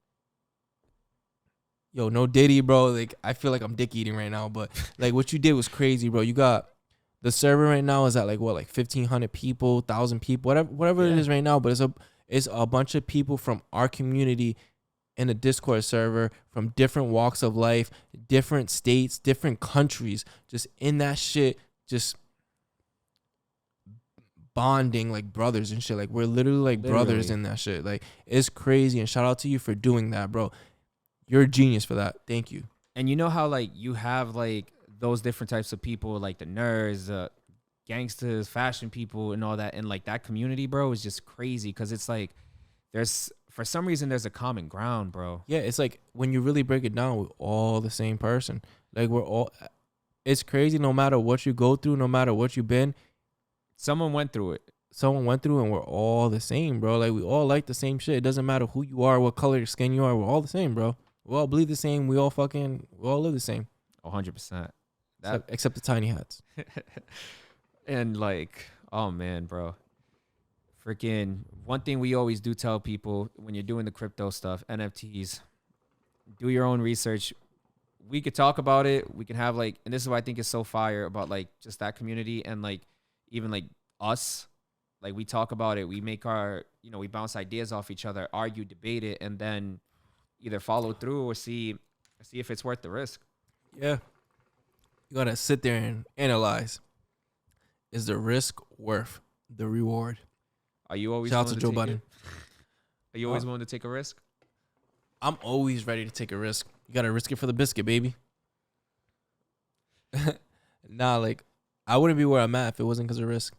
Yo, no Diddy, bro. Like, I feel like I'm dick eating right now, but like what you did was crazy, bro. You got the server right now is at like what, like 1,500 people, 1,000 people, whatever it is right now. But it's a bunch of people from our community in a Discord server from different walks of life, different states, different countries, just in that shit, just bonding like brothers and shit. Like, we're literally like brothers in that shit. Like, it's crazy. And shout out to you for doing that, bro. You're a genius for that. Thank you. And you know how like you have like those different types of people, like the nerds, gangsters, fashion people, and all that, and like that community, bro, is just crazy because it's like there's for some reason there's a common ground, bro. Yeah, it's like when you really break it down, we're all the same person. Like, we're all. It's crazy. No matter what you go through, no matter what you've been, Someone went through it. someone went through, and we're all the same, bro. Like, we all like the same shit. It doesn't matter who you are, what color your skin you are. We're all the same, bro. We all bleed the same. We all live the same. 100%. Except the tiny hats. And like, oh man, bro. Freaking one thing we always do tell people when you're doing the crypto stuff, NFTs, do your own research. We could talk about it. We can have like, and this is what I think is so fire about like just that community and like even like us. Like, we talk about it. We make our, we bounce ideas off each other, argue, debate it, and then either follow through or see if it's worth the risk. Yeah. You gotta sit there and analyze. Is the risk worth the reward? Are you always Shout out to Joe Budden. Are you always willing to take a risk? I'm always ready to take a risk. You gotta risk it for the biscuit, baby. Nah, like, I wouldn't be where I'm at if it wasn't because of risk.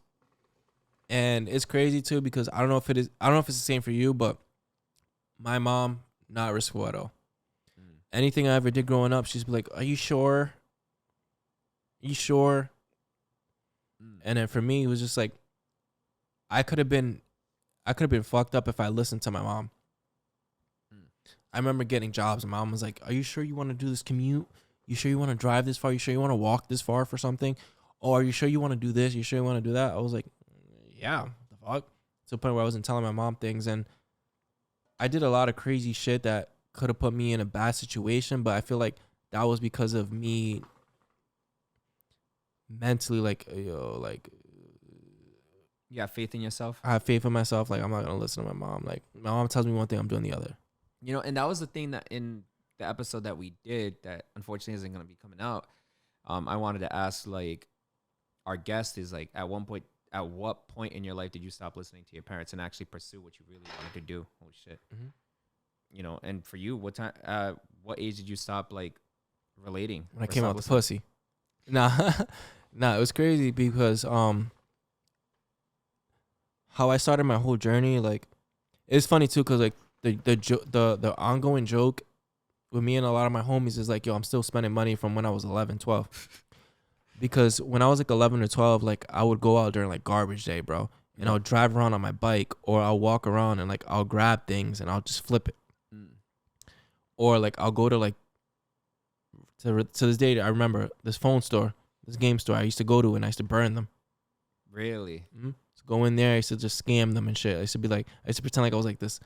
And it's crazy too because I don't know if it's the same for you, but my mom, not riskful at all. Anything I ever did growing up, she's be like, "Are you sure? You sure?" And then for me, it was just like, I could have been fucked up if I listened to my mom. I remember getting jobs, and mom was like, "Are you sure you want to do this commute? You sure you want to drive this far? You sure you want to walk this far for something? Or are you sure you want to do this? You sure you want to do that?" I was like, "Yeah, the fuck." To the point where I wasn't telling my mom things, and I did a lot of crazy shit that could have put me in a bad situation, but I feel like that was because of me mentally, like, You have faith in yourself? I have faith in myself. Like, I'm not gonna listen to my mom. Like, my mom tells me one thing, I'm doing the other. And that was the thing that in the episode that we did that unfortunately isn't going to be coming out. I wanted to ask, like, our guest is like, at what point in your life did you stop listening to your parents and actually pursue what you really wanted to do? Holy shit. And for you, what age did you stop like relating? When I came out the pussy. Nah, it was crazy because how I started my whole journey, like, it's funny too, cause like the ongoing joke with me and a lot of my homies is like, yo, I'm still spending money from when I was 11, 12. Because when I was like 11 or 12, like, I would go out during like garbage day, bro, and I'll drive around on my bike, or I'll walk around and like I'll grab things and I'll just flip it. Or like I'll go to like to this day, I remember this phone store, this game store I used to go to, and I used to burn them. Really? So go in there, I used to just scam them and shit. I used to pretend like I was like this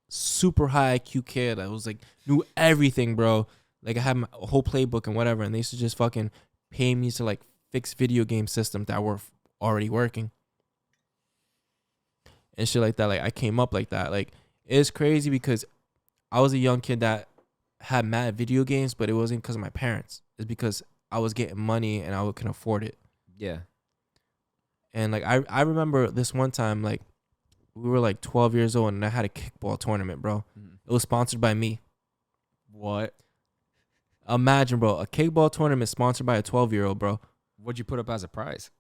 super high IQ kid. I was like, knew everything, bro. Like, I had my whole playbook and whatever, and they used to just fucking pay me to like fix video game systems that were already working and shit like that. Like, I came up like that. Like, it's crazy because I was a young kid that had mad video games, but it wasn't because of my parents. It's because I was getting money and I can afford it. Yeah. And like, I remember this one time, like, we were like 12 years old and I had a kickball tournament, bro. It was sponsored by me. What? Imagine, bro, a kickball tournament sponsored by a 12-year-old, bro. What'd you put up as a prize?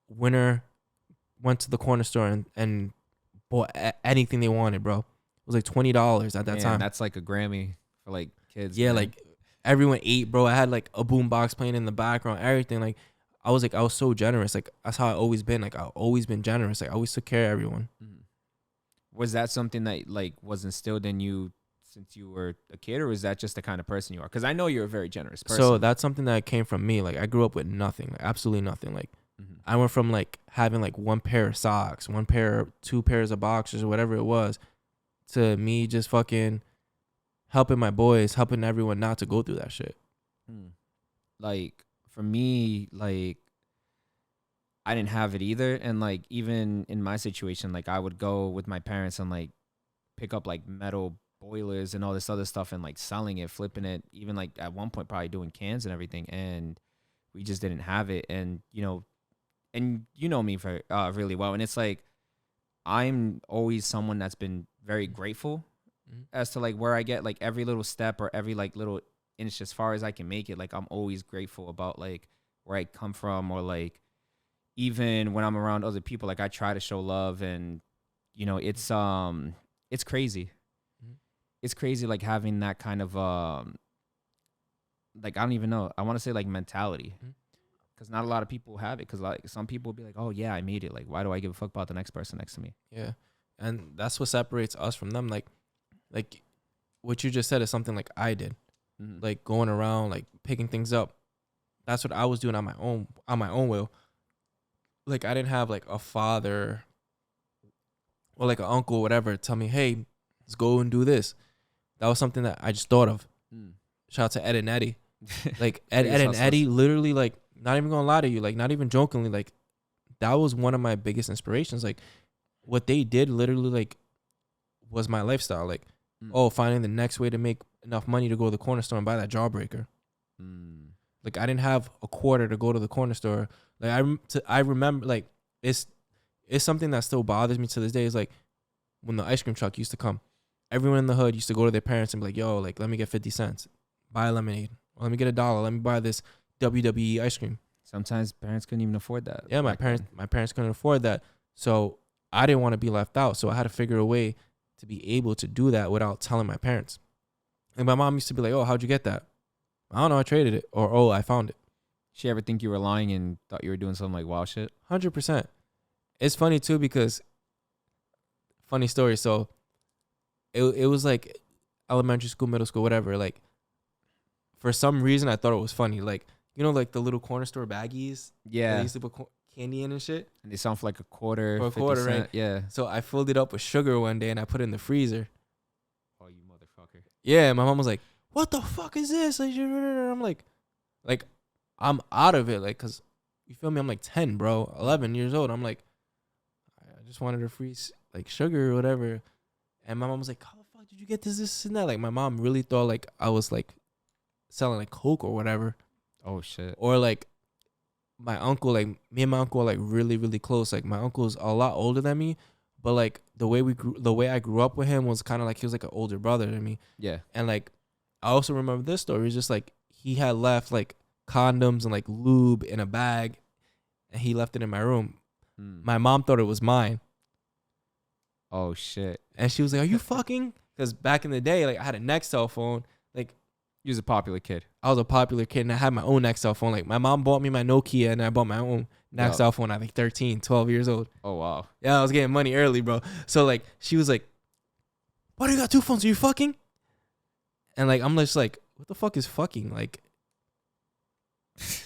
Winner went to the corner store and bought anything they wanted, bro. It was like $20 at that time. That's like a Grammy for like kids. Yeah, man. like everyone ate, bro. I had like a boom box playing in the background, everything. Like, I was so generous. Like, that's how I always been. Like, I've always been generous. Like, I always took care of everyone. Was that something that like was instilled in you since you were a kid, or was that just the kind of person you are? Because I know you're a very generous person. So that's something that came from me. Like, I grew up with nothing, like absolutely nothing. Like, I went from like having like one pair of socks, two pairs of boxers, or whatever it was, to me just fucking helping my boys, helping everyone not to go through that shit. Like for me, like I didn't have it either, and like even in my situation, like I would go with my parents and like pick up like metal boilers and all this other stuff and like selling it, flipping it, even like at one point probably doing cans and everything, and we just didn't have it. And you know me for really well, and it's like I'm always someone that's been very grateful as to like where I get like every little step or every like little inch as far as I can make it. Like I'm always grateful about like where I come from, or like even when I'm around other people, like I try to show love. And it's crazy. It's crazy like having that kind of like I don't even know, I want to say like mentality, because not a lot of people have it. Because like some people will be like, oh yeah, I made it, like why do I give a fuck about the next person next to me? Yeah, and that's what separates us from them. Like what you just said is something like I did, like going around like picking things up. That's what I was doing on my own will. Like I didn't have like a father or like an uncle or whatever tell me, hey, let's go and do this. That was something that I just thought of. Shout out to Ed and Eddie. Like Ed and Eddie, literally, like, not even gonna lie to you, like not even jokingly, like that was one of my biggest inspirations. Like what they did literally like was my lifestyle. Like finding the next way to make enough money to go to the corner store and buy that Jawbreaker. Like I didn't have a quarter to go to the corner store. Like I remember, like it's something that still bothers me to this day. Is like when the ice cream truck used to come, everyone in the hood used to go to their parents and be like, yo, like let me get 50 cents, buy a lemonade, or let me get $1, let me buy this WWE ice cream. Sometimes parents couldn't even afford that. Yeah, my parents couldn't afford that, so I didn't want to be left out. So I had to figure a way to be able to do that without telling my parents. And my mom used to be like, oh, how'd you get that? I don't know, I traded it, or oh, I found it. She ever think you were lying and thought you were doing something like wild shit? 100%. It's funny too, because funny story. So it was like elementary school, middle school, whatever. Like for some reason, I thought it was funny. Like, you know, like the little corner store baggies. Yeah. They used to put candy in and shit. And they sound for like a quarter. For a quarter, cent. right? Yeah. So I filled it up with sugar one day and I put it in the freezer. Oh, you motherfucker. Yeah, my mom was like, what the fuck is this? I'm like I'm out of it. Like, cause you feel me? I'm like 10, bro, 11 years old. I'm like, I just wanted to freeze like sugar or whatever. And my mom was like, how the fuck did you get this, and that? Like, my mom really thought like I was like selling like Coke or whatever. Oh shit. Or like my uncle, like me and my uncle are like really, really close. Like my uncle's a lot older than me, but like the way I grew up with him was kind of like he was like an older brother to me. Yeah. And like I also remember this story. It's just like he had left like condoms and like lube in a bag, and he left it in my room. My mom thought it was mine. Oh shit. And she was like, are you fucking? Because back in the day, like I had a Nextel phone. Like, you was a popular kid. I was a popular kid, and I had my own Nextel phone. Like, my mom bought me my Nokia, and I bought my own Nextel phone at like 13, 12 years old. Oh wow. Yeah, I was getting money early, bro. So like she was like, why do you got two phones? Are you fucking? And like I'm just like, what the fuck is fucking? Like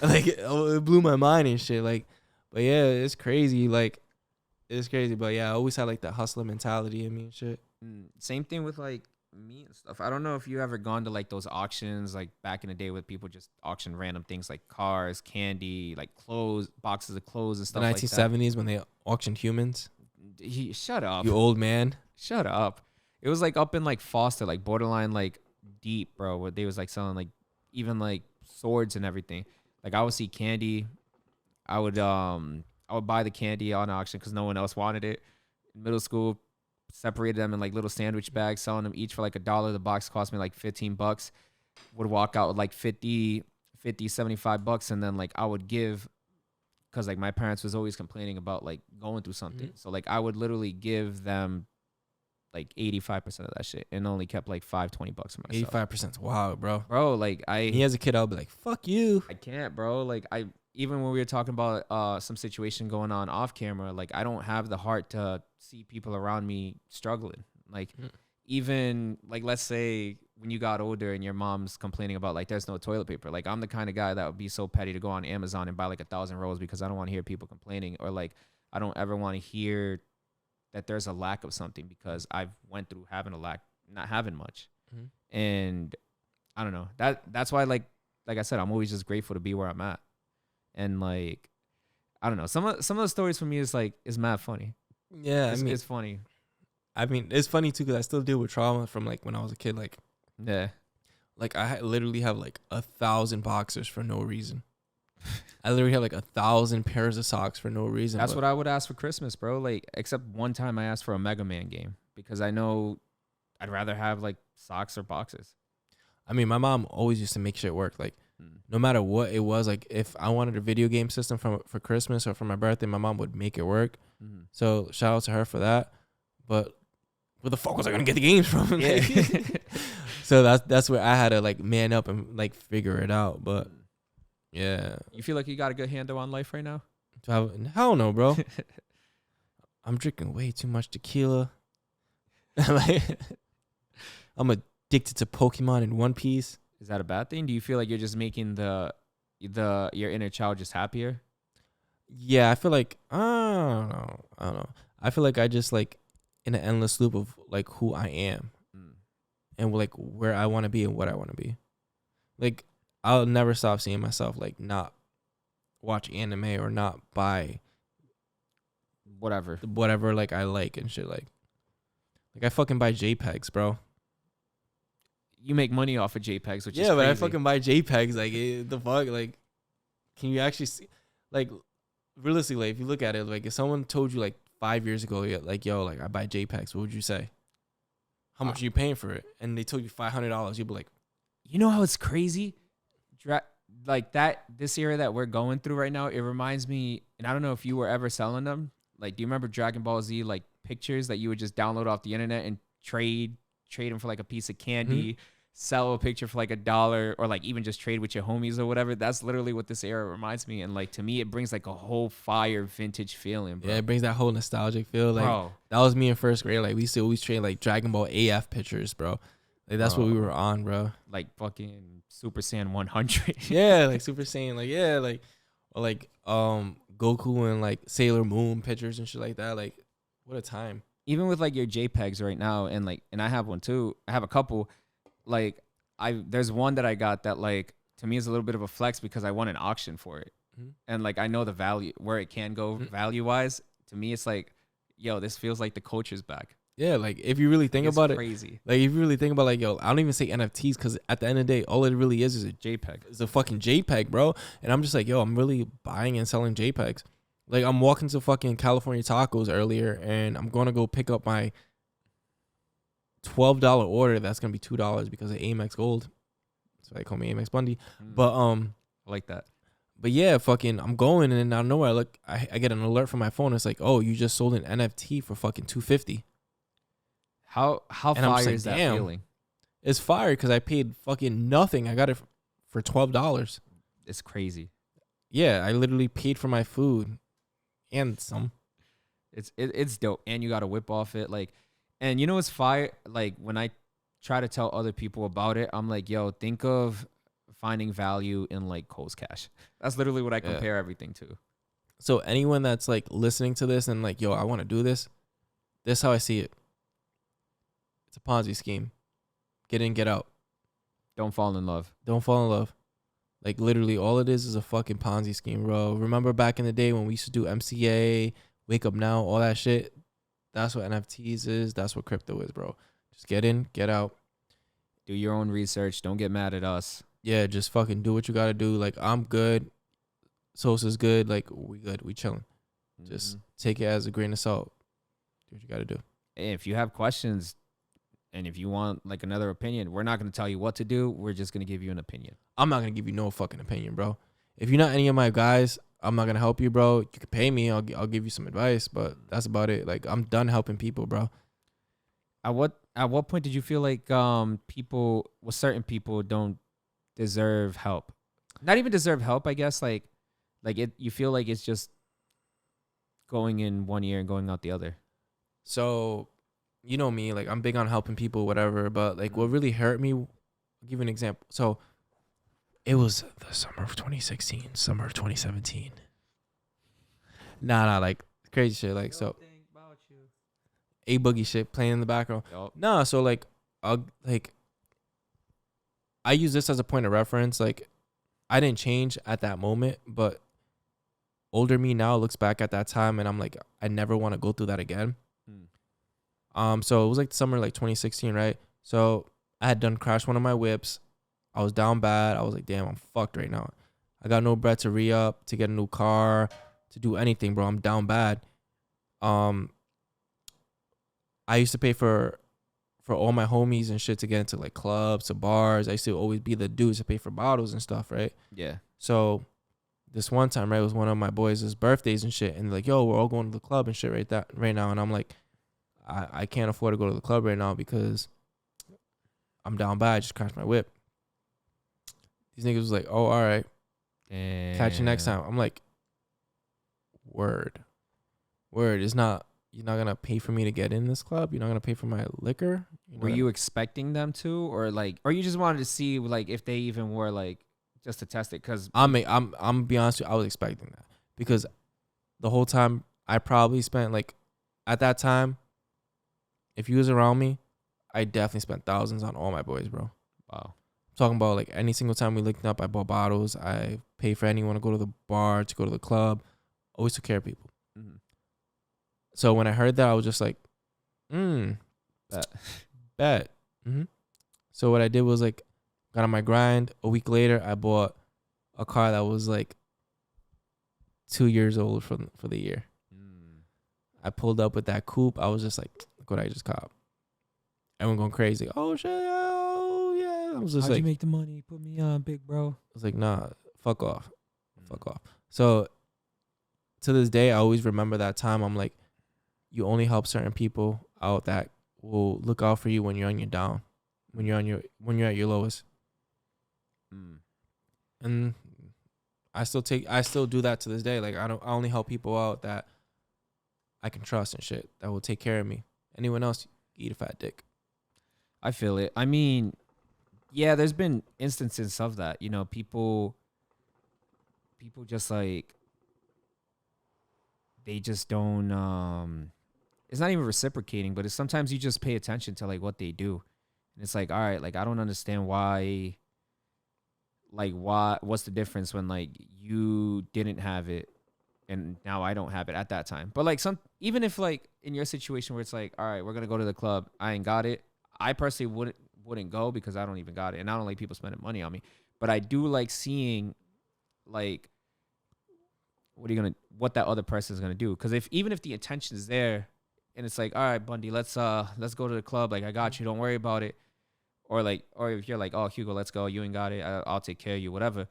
it blew my mind and shit. Like, but yeah, it's crazy. Like, it's crazy. But yeah, I always had like that hustler mentality in me and shit. Same thing with like me and stuff. I don't know if you ever gone to like those auctions like back in the day with people just auction random things like cars, candy, like clothes, boxes of clothes and stuff like that. The 1970s when they auctioned humans. Shut up. You old man. Shut up. It was like up in like Foster, like borderline like deep, bro, where they was like selling like even like swords and everything. Like I would see candy. I would buy the candy on auction because no one else wanted it. In middle school, separated them in like little sandwich bags, selling them each for like $1. The box cost me like $15. Would walk out with like 50, 75 bucks, and then like I would give, because like my parents was always complaining about like going through something. So like I would literally give them like 85% of that shit and only kept like $20 for myself. 85%. Wow, bro. Bro, like he as a kid, I'll be like, fuck you. I can't, bro. Like even when we were talking about some situation going on off camera, like I don't have the heart to see people around me struggling. Like even like, let's say when you got older and your mom's complaining about like there's no toilet paper. Like I'm the kind of guy that would be so petty to go on Amazon and buy like 1,000 rolls because I don't want to hear people complaining, or like I don't ever want to hear that there's a lack of something because I've went through having a lack, not having much. And I don't know, that's why like I said, I'm always just grateful to be where I'm at. And like, I don't know, some of the stories for me is mad funny. Yeah, It's funny. I mean, it's funny too because I still deal with trauma from like when I was a kid. Like, Yeah. like I literally have like 1,000 boxers for no reason. I literally have like 1,000 pairs of socks for no reason. That's what I would ask for Christmas, bro. Like, except one time I asked for a Mega Man game because I know I'd rather have like socks or boxes. I mean, my mom always used to make shit work. Like, no matter what it was, like if I wanted a video game system for Christmas or for my birthday, my mom would make it work. So shout out to her for that. But where the fuck was I gonna get the games from? Yeah. So that's where I had to like man up and like figure it out. But yeah, You feel like you got a good handle on life right now? hell no, bro. I'm drinking way too much tequila. Like, I'm addicted to Pokemon and One Piece. Is that a bad thing? Do you feel like you're just making your inner child just happier? Yeah, I feel like I don't know. I feel like I just like in an endless loop of like who I am and like where I want to be and what I want to be. Like, I'll never stop seeing myself like not watch anime or not buy Whatever. like I like and shit. Like I fucking buy JPEGs, bro. You make money off of JPEGs, which is Yeah, but I crazy. fucking buy JPEGs. Like, the fuck? Like, can you actually see? Like, realistically, if you look at it, like, if someone told you, like, 5 years ago, like, yo, like, I buy JPEGs, what would you say? How much are you paying for it? And they told you $500, you'd be like, You know how it's crazy? Like this era that we're going through right now, it reminds me, and I don't know if you were ever selling them. Like, do you remember Dragon Ball Z, like, pictures that you would just download off the internet and trade them for, like, a piece of candy, sell a picture for, like, $1, or, like, even just trade with your homies or whatever? That's literally what this era reminds me. And, like, to me, it brings, like, a whole fire vintage feeling, bro. yeah, it brings that whole nostalgic feel. Like, Bro. that was me in first grade. Like, we used to always trade, like, Dragon Ball AF pictures, bro. Like, that's what we were on, bro. Like, fucking Super Saiyan 100. Yeah, like, Super Saiyan. Like, yeah, like, or, like, Goku and, like, Sailor Moon pictures and shit like that. Like, what a time. Even with like your JPEGs right now, and I have one too. I have a couple. Like, there's one that I got that, like, to me is a little bit of a flex because I won an auction for it, and like I know the value where it can go value wise. To me, it's like, yo, this feels like the culture's back. Yeah, like, if you really think about crazy. Like, if you really think about, like, yo, I don't even say NFTs because at the end of the day, all it really is a JPEG. It's a fucking JPEG, bro. And I'm just like, yo, I'm really buying and selling JPEGs. Like, I'm walking to fucking California Tacos earlier, and I'm going to go pick up my $12 order. That's going to be $2 because of Amex Gold. That's why they call me Amex Bundy. But, I like that. But yeah, fucking, I'm going, and then out of nowhere, I get an alert from my phone. It's like, oh, you just sold an NFT for fucking $250. How And I'm just fire like, is that damn. feeling? It's fire because I paid fucking nothing. I got it for $12. It's crazy. Yeah, I literally paid for my food and some. It's dope, and you got to whip off it, like, and you know what's fire? Like, when I try to tell other people about it, I'm like, yo, think of finding value in like Cole's Cash. That's literally what I compare everything to. So anyone that's like listening to this and like, yo, I want to do this, this is how I see it. It's a Ponzi scheme. Get in, get out. Don't fall in love. Don't fall in love. Like, literally all it is a fucking Ponzi scheme, bro. Remember back in the day when we used to do MCA, Wake Up Now, all that shit? That's what NFTs is. That's what crypto is, bro. Just get in, get out. Do your own research. Don't get mad at us. Yeah, just fucking do what you got to do. Like, I'm good. Sosa's good. Like, we good. We chilling. Just take it as a grain of salt. Do what you got to do. Hey, if you have questions and if you want like another opinion, we're not going to tell you what to do. We're just going to give you an opinion. I'm not going to give you no fucking opinion, bro. If you're not any of my guys, I'm not going to help you, bro. You can pay me. I'll give you some advice, but that's about it. Like, I'm done helping people, bro. At what point did you feel like certain people don't deserve help? Not even deserve help, I guess. Like it, you feel like it's just going in one ear and going out the other. So, you know me, like, I'm big on helping people, whatever, but like what really hurt me, I'll give you an example. So it was the summer of 2016, summer of 2017. Nah, like crazy shit. Like, so A Boogie shit playing in the background. Yep. Nah, so like, I use this as a point of reference. Like, I didn't change at that moment, but older me now looks back at that time and I'm like, I never want to go through that again. So it was like summer, like 2016, right? So I had done crashed one of my whips. I was down bad. I was like, damn, I'm fucked right now. I got no bread to re-up, to get a new car, to do anything, bro. I'm down bad. I used to pay for all my homies and shit to get into like clubs, to bars. I used to always be the dude to pay for bottles and stuff, right? Yeah. So this one time, right, it was one of my boys' birthdays and shit, and they're like, yo, we're all going to the club and shit right now. And I'm like, I can't afford to go to the club right now because I'm down bad. I just crashed my whip. These niggas was like, oh, all right. Catch you next time. I'm like, word. It's not, you're not going to pay for me to get in this club? You're not going to pay for my liquor? Were you expecting them to, or you just wanted to see like if they even were like just to test it? Because I'm gonna be honest with you, I was expecting that because the whole time I probably spent like, at that time, if you was around me, I definitely spent thousands on all my boys, bro. Wow. I'm talking about like any single time we linked up, I bought bottles. I paid for anyone to go to the bar, to go to the club. Always took care of people. Mm-hmm. So when I heard that, I was just like, bet. Mm-hmm. So what I did was like, got on my grind. A week later, I bought a car that was like 2 years old for the year. I pulled up with that coupe. I was just like, look what I just caught. Everyone going crazy. Oh shit! Oh yeah! I was just How'd like, you make the money? Put me on, big bro. I was like, nah, fuck off. Fuck off. So to this day, I always remember that time. I'm like, you only help certain people out that will look out for you when you're on your down, when you're at your lowest. And I still do that to this day. Like I only help people out that I can trust and shit, that will take care of me. Anyone else, eat a fat dick. I feel it. I mean, yeah, there's been instances of that. You know, people just like, they just don't, it's not even reciprocating, but it's sometimes you just pay attention to like what they do. And it's like, all right, like I don't understand why, what's the difference when like you didn't have it and now I don't have it at that time. But like even if like in your situation where it's like, all right, we're going to go to the club, I ain't got it. I personally wouldn't go because I don't even got it. And I don't like people spending money on me, but I do like seeing like, what that other person is going to do. Cause even if the intention is there and it's like, all right, Bundy, let's go to the club. Like I got you. Don't worry about it. Or if you're like, oh, Hugo, let's go. You ain't got it. I'll take care of you, whatever.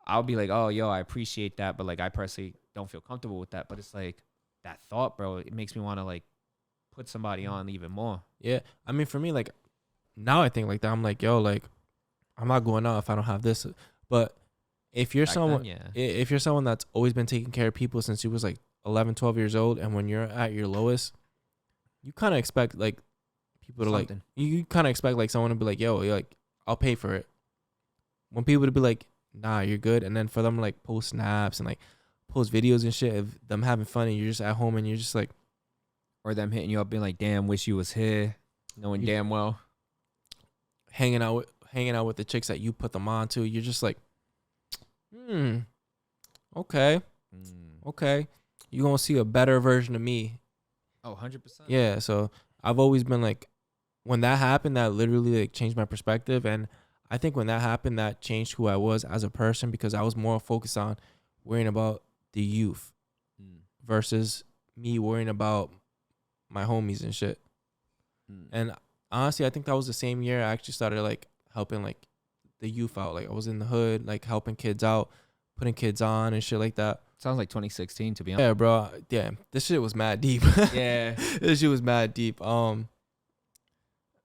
I'll be like, oh, yo, I appreciate that. But like, I personally don't feel comfortable with that. But it's like that thought, bro, it makes me want to like put somebody on even more. Yeah. I mean, for me, like now I think like that. I'm like, yo, like I'm not going out if I don't have this. But if you're if you're someone that's always been taking care of people since you was like 11, 12 years old, and when you're at your lowest, you kind of expect like people to Something. like, you kind of expect like someone to be like, yo, you're like, I'll pay for it. When people to be like, nah, you're good. And then for them to like post snaps and like post videos and shit of them having fun and you're just at home and you're just like, or them hitting you up being like, damn, wish you was here, knowing damn well hanging out with the chicks that you put them on to. You're just like, okay. You're going to see a better version of me. Oh, 100%. Yeah. So I've always been like, when that happened, that literally like changed my perspective. And I think when that happened, that changed who I was as a person, because I was more focused on worrying about the youth versus me worrying about my homies and shit. And honestly, I think that was the same year I actually started like helping like the youth out. Like I was in the hood, like helping kids out, putting kids on and shit like that. Sounds like 2016 to be honest. Yeah, bro. Damn, this shit was mad deep. Yeah. This shit was mad deep. I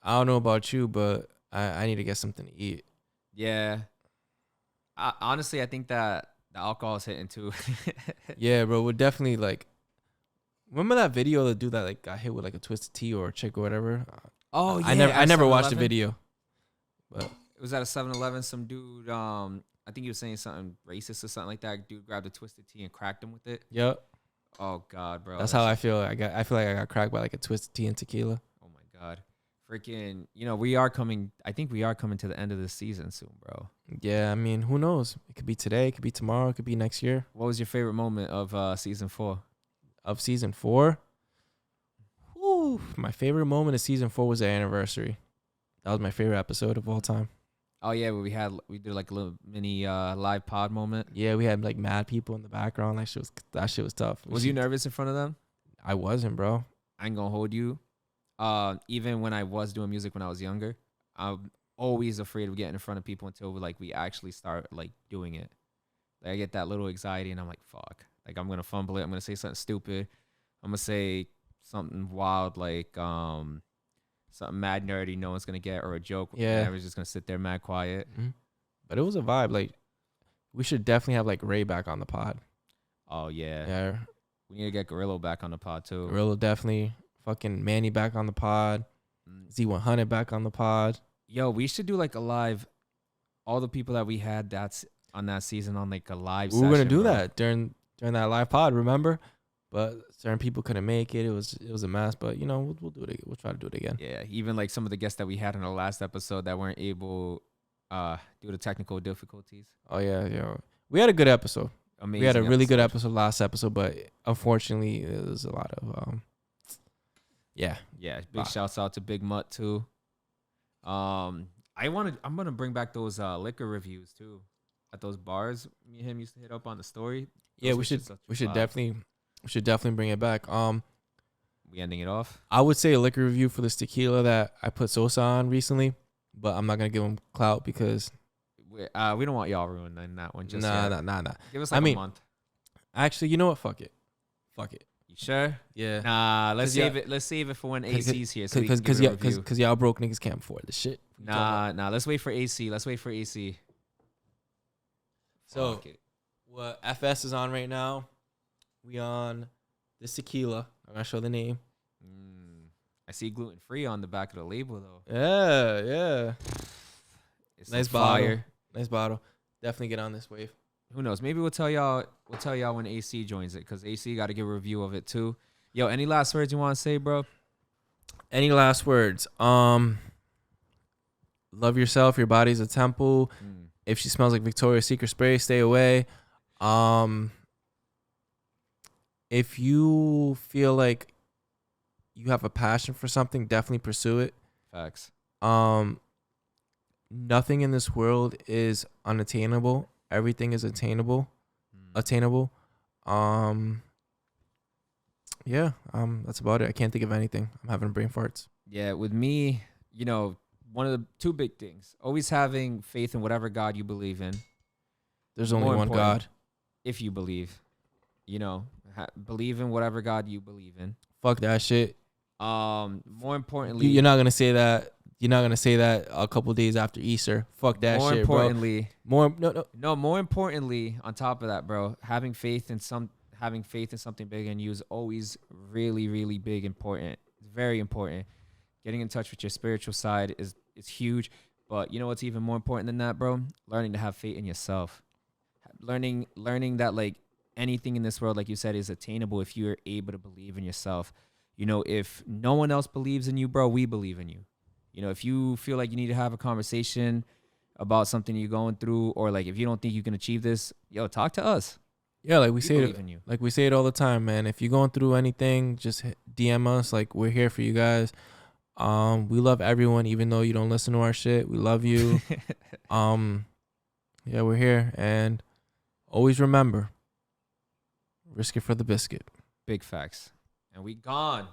don't know about you, but I need to get something to eat. Yeah. Honestly, I think that the alcohol is hitting too. Yeah, bro. We're definitely like, remember that video of the dude that like got hit with like a twisted tea or a chick or whatever? Oh yeah. I never watched the video. But it was at a 7-Eleven. Some dude, I think he was saying something racist or something like that. Dude grabbed a twisted tea and cracked him with it. Yep. Oh God, bro. That's how I feel. I feel like I got cracked by like a twisted tea and tequila. Oh my God. freaking, you know, we are coming. I think we are coming to the end of this season soon, bro. Yeah, I mean, who knows? It could be today, it could be tomorrow, it could be next year. What was your favorite moment of season 4? Of season 4? Whew, my favorite moment of season 4 was the anniversary. That was my favorite episode of all time. Oh yeah, we did like a little mini live pod moment. Yeah, we had like mad people in the background. That shit was tough. Was you nervous in front of them? I wasn't, bro. I ain't gonna hold you. Even when I was doing music when I was younger, I'm always afraid of getting in front of people until like we actually start like doing it. Like I get that little anxiety and I'm like, fuck. Like I'm gonna fumble it. I'm gonna say something stupid. I'm gonna say something wild like something mad nerdy no one's gonna get, or a joke. Yeah. I was just gonna sit there mad quiet. Mm-hmm. But it was a vibe. Like we should definitely have like Ray back on the pod. Oh yeah. Yeah. We need to get Gorillo back on the pod too. Gorillo definitely. Fucking Manny back on the pod. Z100 back on the pod. Yo, we should do like a live. All the people that we had that's on that season on like a live. We were gonna do that during that live pod, remember? But certain people couldn't make it. It was a mess. But you know, we'll do it. We'll try to do it again. Yeah, even like some of the guests that we had in the last episode that weren't able due to technical difficulties. Oh yeah. We had a good episode. Amazing. We had a really good episode last episode, but unfortunately, it was a lot of yeah. Big shouts out to Big Mutt too. I'm gonna bring back those liquor reviews too at those bars. Me and him used to hit up on the story. Yeah, we should definitely bring it back. We ending it off. I would say a liquor review for this tequila that I put Sosa on recently, but I'm not gonna give him clout because we don't want y'all ruining that one. Just nah. Give us like a month. Actually, you know what? Fuck it. You sure? Yeah. Nah, let's save it. Let's save it for when AC's here. Because y'all broke niggas can't afford this shit. Nah. Let's wait for AC. So, Fuck it. What FS is on right now? We on this tequila. I'm gonna show the name. I see gluten free on the back of the label though. Yeah. It's Nice fire. Nice bottle. Definitely get on this wave. Who knows? Maybe we'll tell y'all when AC joins it, because AC got to give a review of it too. Yo, any last words you want to say, bro? Any last words? Love yourself. Your body's a temple. If she smells like Victoria's Secret spray, stay away. If you feel like you have a passion for something, definitely pursue it. Facts. Nothing in this world is unattainable. Everything is attainable. Yeah, that's about it. I can't think of anything. I'm having brain farts. Yeah, with me, you know, one of the two big things, always having faith in whatever God you believe in. There's only one God. If you believe, you know, believe in whatever God you believe in. Fuck that shit. More importantly, you're not gonna say that. You're not gonna say that a couple days after Easter. Fuck that shit, bro. More importantly, on top of that, bro, having faith in something bigger than you is always really, really big, important. It's very important. Getting in touch with your spiritual side is huge. But you know what's even more important than that, bro? Learning to have faith in yourself. Learning that like anything in this world, like you said, is attainable if you're able to believe in yourself. You know, if no one else believes in you, bro, we believe in you. You know, if you feel like you need to have a conversation about something you're going through, or like if you don't think you can achieve this, yo, talk to us. Yeah, like we say it all the time, man. If you're going through anything, just DM us. Like, we're here for you guys. We love everyone, even though you don't listen to our shit. We love you. Yeah, we're here, and always remember, risk it for the biscuit. Big facts. And we gone.